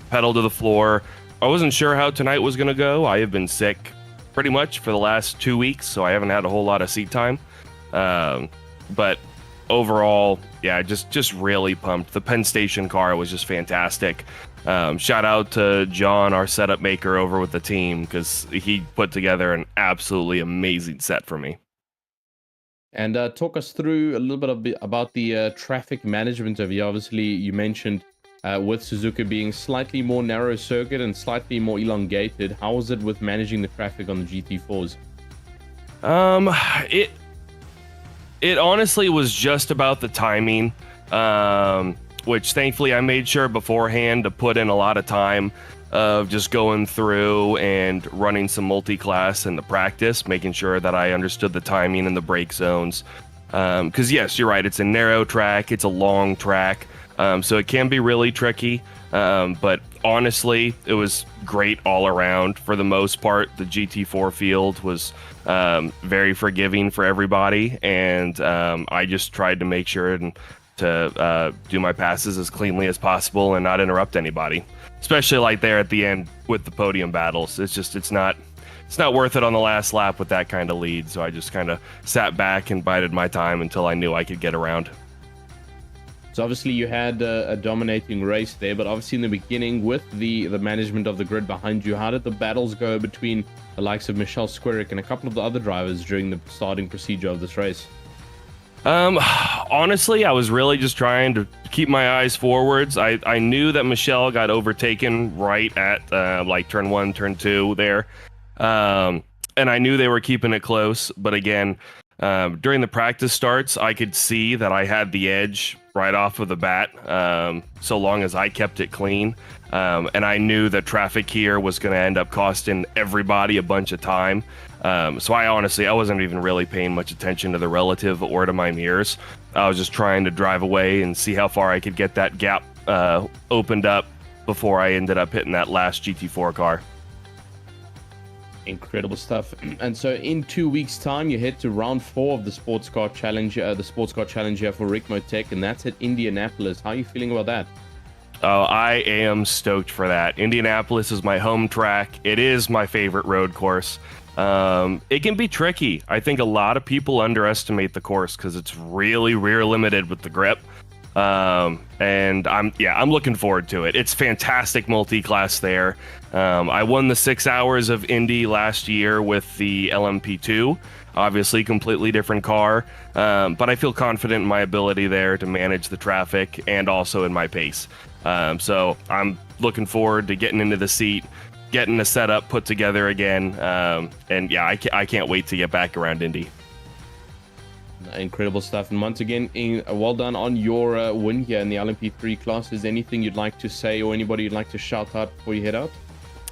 pedal to the floor. I wasn't sure how tonight was going to go. I have been sick pretty much for the last 2 weeks, so I haven't had a whole lot of seat time. But overall, yeah, just really pumped. The Penn Station car was just fantastic. Shout out to John, our setup maker over with the team, because he put together an absolutely amazing set for me. And talk us through a little bit about the traffic management of you. Obviously, you mentioned with Suzuka being slightly more narrow circuit and slightly more elongated. How was it with managing the traffic on the GT4s? It honestly was just about the timing, which thankfully I made sure beforehand to put in a lot of time of just going through and running some multi-class in the practice, making sure that I understood the timing and the brake zones. Because yes, you're right, it's a narrow track, it's a long track, so it can be really tricky. But honestly, it was great all around. For the most part, the GT4 field was very forgiving for everybody, and I just tried to make sure to do my passes as cleanly as possible and not interrupt anybody. Especially like there at the end with the podium battles. It's not worth it on the last lap with that kind of lead. So I just kind of sat back and bided my time until I knew I could get around. So obviously you had a dominating race there, but obviously in the beginning with the management of the grid behind you, how did the battles go between the likes of Michelle Squirick and a couple of the other drivers during the starting procedure of this race? Honestly, I was really just trying to keep my eyes forwards. I knew that Michelle got overtaken right at like turn 1, turn 2 there. And I knew they were keeping it close. But again, during the practice starts, I could see that I had the edge right off of the bat, so long as I kept it clean. And I knew that traffic here was going to end up costing everybody a bunch of time. So I wasn't even really paying much attention to the relative or to my mirrors. I was just trying to drive away and see how far I could get that gap opened up before I ended up hitting that last GT4 car. Incredible stuff. And so in 2 weeks' time, you head to round 4 of the Sportscar Challenge, here for Ricmotech, and that's at Indianapolis. How are you feeling about that? Oh, I am stoked for that. Indianapolis is my home track. It is my favorite road course. It can be tricky. I think a lot of people underestimate the course because it's really rear limited with the grip. And I'm looking forward to it. It's fantastic multi-class there. I won the 6 hours of Indy last year with the LMP2. Obviously, completely different car, but I feel confident in my ability there to manage the traffic and also in my pace. So I'm looking forward to getting into the seat, getting the setup put together again, and yeah, I can't wait to get back around Indy. Incredible stuff. And once again, well done on your win here in the LMP3 class. Is there anything you'd like to say or anybody you'd like to shout out before you head out?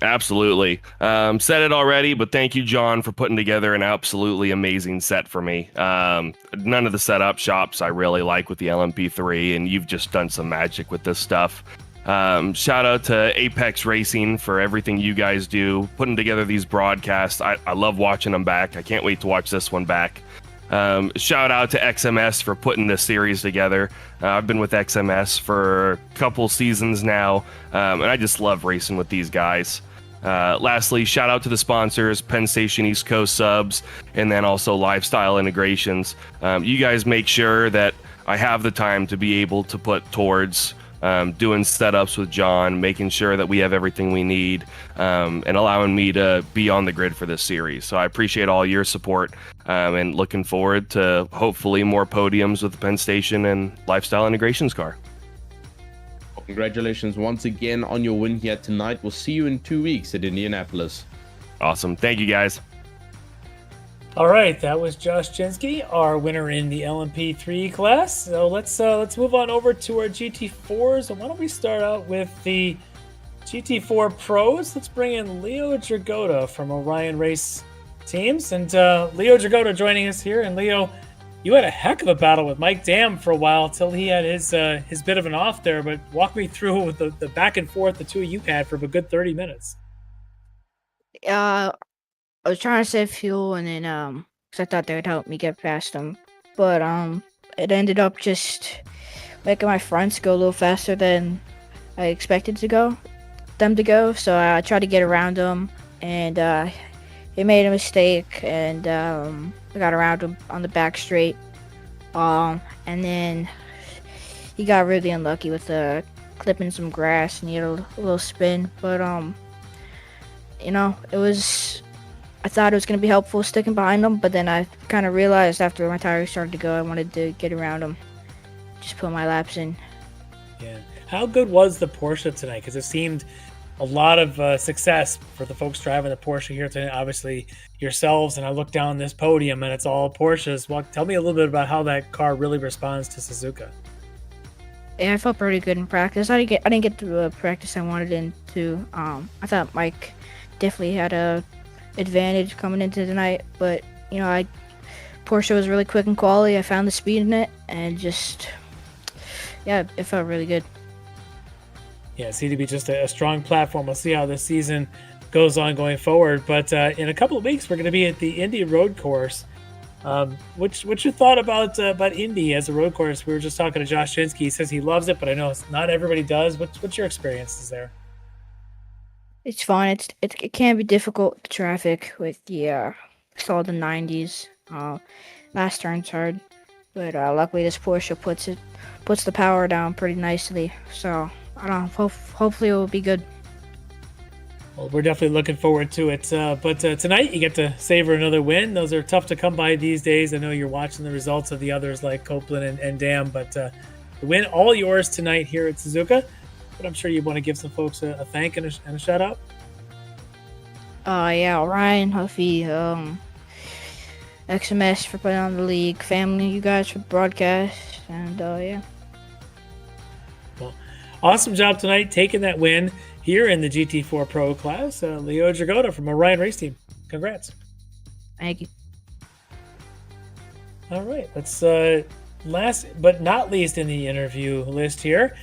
Absolutely. Said it already, but thank you, John, for putting together an absolutely amazing set for me. None of the setup shops I really like with the LMP3, and you've just done some magic with this stuff. Shout out to Apex Racing for everything you guys do, putting together these broadcasts. I love watching them back. I can't wait to watch this one back. Shout out to XMS for putting this series together. I've been with XMS for a couple seasons now, and I just love racing with these guys. Lastly, shout out to the sponsors, Penn Station East Coast Subs, and then also Lifestyle Integrations. You guys make sure that I have the time to be able to put towards doing setups with John, making sure that we have everything we need, and allowing me to be on the grid for this series. So I appreciate all your support, and looking forward to hopefully more podiums with the Penn Station and Lifestyle Integrations car. Well, congratulations once again on your win here tonight. We'll see you in 2 weeks at Indianapolis. Awesome. Thank you, guys. All right, that was Josh Jensky, our winner in the LMP3 class. So let's move on over to our GT4s. And why don't we start out with the GT4 Pros? Let's bring in Leo Dragota from Orion Race Teams, and Leo Dragota joining us here. And Leo, you had a heck of a battle with Mike Dam for a while till he had his bit of an off there. But walk me through with the back and forth the two of you had for a good 30 minutes. I was trying to save fuel, and then cause I thought that would help me get past them, but it ended up just making my fronts go a little faster than I expected them to go. So I tried to get around him, and he made a mistake, and I got around him on the back straight. And then he got really unlucky with clipping some grass, and he had a little spin. But I thought it was going to be helpful sticking behind him, but then I kind of realized after my tires started to go, I wanted to get around him, just put my laps in. Yeah. How good was the Porsche tonight? Because it seemed a lot of success for the folks driving the Porsche here tonight. Obviously, yourselves, and I look down this podium, and it's all Porsches. Well, tell me a little bit about how that car really responds to Suzuka. Yeah, I felt pretty good in practice. I didn't get the practice I wanted into. I thought Mike definitely had a advantage coming into tonight, but Porsche was really quick and quality. I found the speed in it, and it felt really good. Yeah, it seemed to be just a strong platform. We'll see how this season goes on going forward. But in a couple of weeks, we're going to be at the Indy Road Course. What's your thought about Indy as a road course? We were just talking to Josh Shinsky. He says he loves it, but I know not everybody does. What's your experiences there? It's fun. It can be difficult with the traffic with all the 90s. Last turn's hard, but luckily this Porsche puts the power down pretty nicely. So I don't know. Hopefully it will be good. Well, we're definitely looking forward to it. But tonight you get to savor another win. Those are tough to come by these days. I know you're watching the results of the others like Copeland and Dam, but the win all yours tonight here at Suzuka. But I'm sure you want to give some folks a thank and a shout out. Ryan, Huffy, XMS for putting on the league, family, you guys for the broadcast, and Well, awesome job tonight taking that win here in the GT4 Pro class. Leo Dragotta from Orion Race Team. Congrats. Thank you. All right, let's last but not least in the interview list here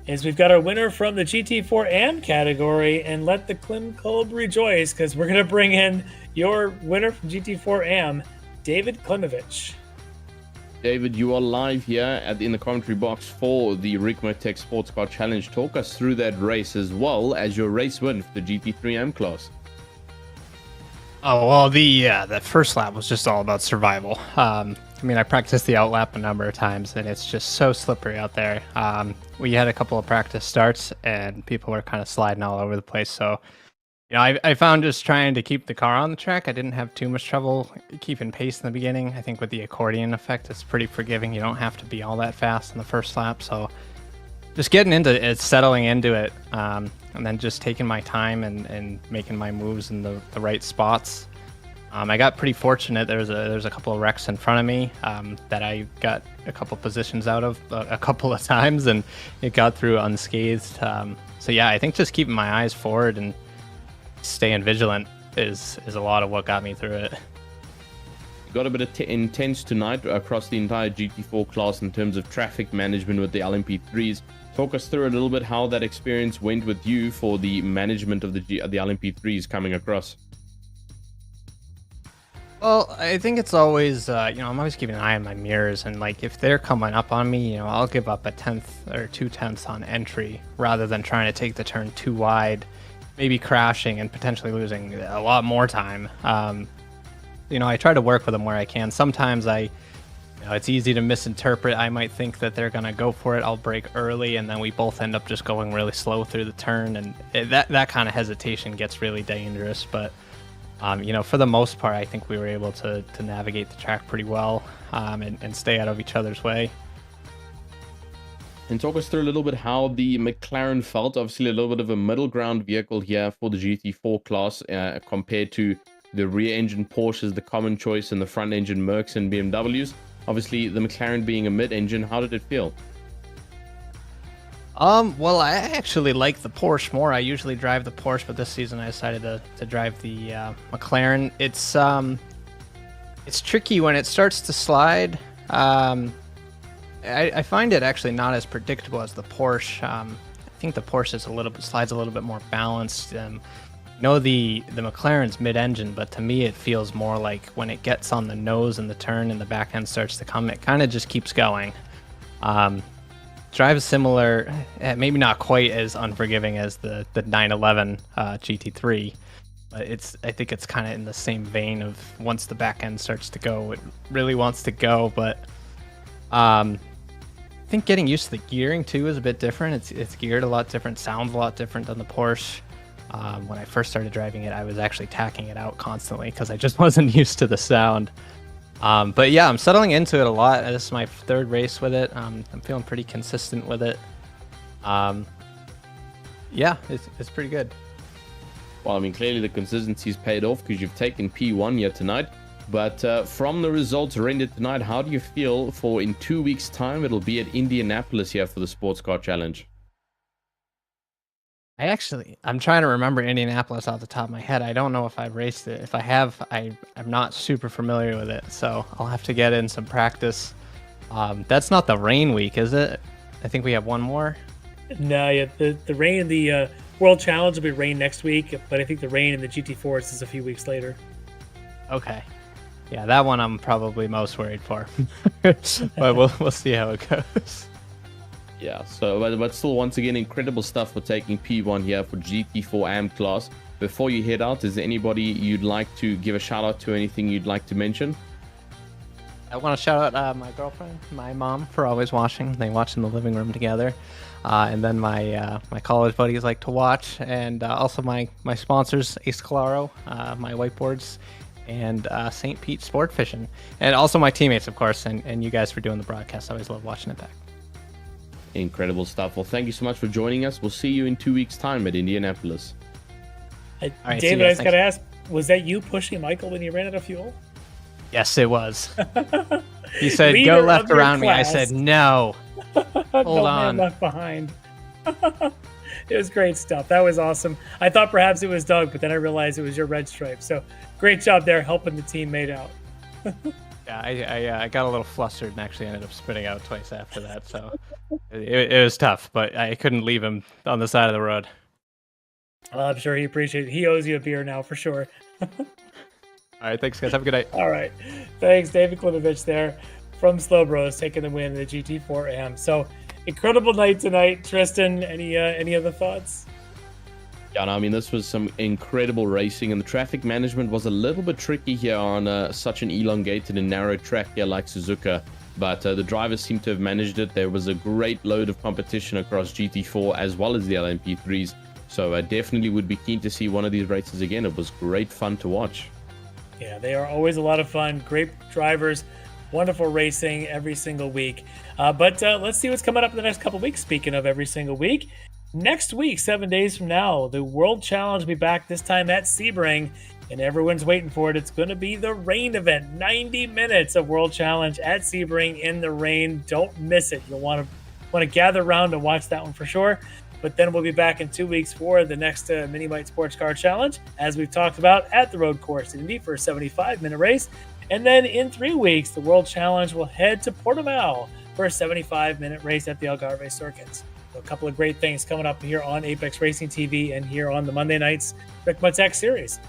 is we've got our winner from the GT4 AM category, and let the Klim Club rejoice because we're going to bring in your winner from GT4 AM, David Klimovich. David, you are live here in the commentary box for the Ricmotech Sportscar Challenge. Talk us through that race as well as your race win for the GT3M class. Oh, well, the first lap was just all about survival. I practiced the outlap a number of times, and it's just so slippery out there. We had a couple of practice starts, and people were kind of sliding all over the place. So, I found just trying to keep the car on the track, I didn't have too much trouble keeping pace in the beginning. I think with the accordion effect, it's pretty forgiving. You don't have to be all that fast in the first lap. So, just getting into it, settling into it, and then just taking my time and making my moves in the right spots. I got pretty fortunate. There's a couple of wrecks in front of me that I got a couple positions out of a couple of times, and it got through unscathed. I think just keeping my eyes forward and staying vigilant is a lot of what got me through it. Got a bit of intense tonight across the entire GT4 class in terms of traffic management with the LMP3s. Talk us through a little bit how that experience went with you for the management of the LMP3s coming across. Well, I think it's always, I'm always keeping an eye on my mirrors, and if they're coming up on me, I'll give up a 1/10 or 2/10 on entry rather than trying to take the turn too wide, maybe crashing and potentially losing a lot more time. I try to work with them where I can. Sometimes it's easy to misinterpret. I might think that they're going to go for it. I'll brake early, and then we both end up just going really slow through the turn, and that kind of hesitation gets really dangerous. But, for the most part, I think we were able to navigate the track pretty well and stay out of each other's way. And talk us through a little bit how the McLaren felt. Obviously, a little bit of a middle ground vehicle here for the GT4 class compared to the rear engine Porsches, the common choice, and the front engine Mercs and BMWs. Obviously, the McLaren being a mid-engine, how did it feel? Well, I actually like the Porsche more. I usually drive the Porsche, but this season I decided to drive the McLaren. It's tricky when it starts to slide. I find it actually not as predictable as the Porsche. I think the Porsche is slides a little bit more balanced. The McLaren's mid-engine, but to me it feels more like when it gets on the nose and the turn and the back end starts to come, it kind of just keeps going. drives similar, maybe not quite as unforgiving as the 911 GT3, but I think it's kind of in the same vein of once the back end starts to go, it really wants to go. But I think getting used to the gearing too is a bit different. It's geared a lot different, sounds a lot different than the Porsche. When I first started driving it, I was actually tacking it out constantly because I just wasn't used to the sound. But yeah, I'm settling into it a lot. This is my third race with it. I'm feeling pretty consistent with it. Yeah, it's pretty good. Well, I mean, clearly the consistency's paid off because you've taken P1 here tonight. But from the results rendered tonight, how do you feel for in 2 weeks' time? It'll be at Indianapolis here for the Sportscar Challenge. I'm trying to remember Indianapolis off the top of my head. I don't know if I've raced it. If I have, I'm not super familiar with it, so I'll have to get in some practice. That's not the rain week, is it? I think we have one more. No, yeah, the rain, the World Challenge will be rain next week, but I think the rain in the GT4s is a few weeks later. Okay. Yeah, that one I'm probably most worried for. But we'll see how it goes. Yeah, so but still, once again, incredible stuff for taking P1 here for GT4 AM class. Before you head out, is there anybody you'd like to give a shout out to? Anything you'd like to mention? I want to shout out my girlfriend, my mom, for always watching. They watch in the living room together. And then my college buddies like to watch. And also my sponsors, Ace Claro, my whiteboards, and St. Pete Sport Fishing. And also my teammates, of course, and you guys for doing the broadcast. I always love watching it back. Incredible stuff. Well, thank you so much for joining us. We'll see you in 2 weeks' time at Indianapolis. Right, David, I just got to ask, was that you pushing Michael when you ran out of fuel? Yes, it was. He said, go left around me. I said, no. Hold on. Man left behind. It was great stuff. That was awesome. I thought perhaps it was Doug, but then I realized it was your red stripe. So great job there helping the teammate out. Yeah, I got a little flustered and actually ended up spitting out twice after that. So it was tough, but I couldn't leave him on the side of the road. Well, I'm sure he appreciates it. He owes you a beer now for sure. All right, thanks, guys. Have a good night. All right. Thanks, David Klimovich there from Slow Bros taking the win in the GT4 AM. So incredible night tonight. Tristan, any other thoughts? Yeah, no, I mean, this was some incredible racing, and the traffic management was a little bit tricky here on such an elongated and narrow track here like Suzuka, but the drivers seem to have managed it. There was a great load of competition across GT4 as well as the LMP3s, so I definitely would be keen to see one of these races again. It was great fun to watch. Yeah, they are always a lot of fun. Great drivers, wonderful racing every single week. But let's see what's coming up in the next couple of weeks. Speaking of every single week, next week, 7 days from now, the World Challenge will be back this time at Sebring, and everyone's waiting for it. It's going to be the rain event. 90 minutes of World Challenge at Sebring in the rain. Don't miss it. You'll want to gather around and watch that one for sure. But then we'll be back in 2 weeks for the next miniMite Sports Car Challenge, as we've talked about, at the road course in Indy for a 75-minute race. And then in 3 weeks, the World Challenge will head to Portimao for a 75-minute race at the Algarve circuits. So a couple of great things coming up here on Apex Racing TV and here on the Monday Nights Ricmotech series.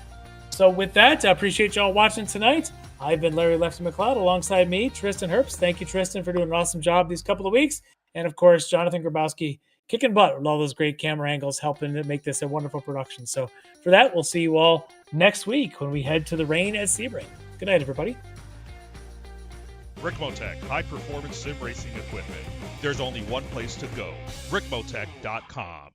So with that, I appreciate y'all watching tonight. I've been Larry Lefty McLeod alongside me, Tristan Herbst. Thank you, Tristan, for doing an awesome job these couple of weeks. And of course, Jonathan Grabowski kicking butt with all those great camera angles, helping to make this a wonderful production. So for that, we'll see you all next week when we head to the rain at Sebring. Good night, everybody. Ricmotech, high-performance sim racing equipment. There's only one place to go, ricmotech.com.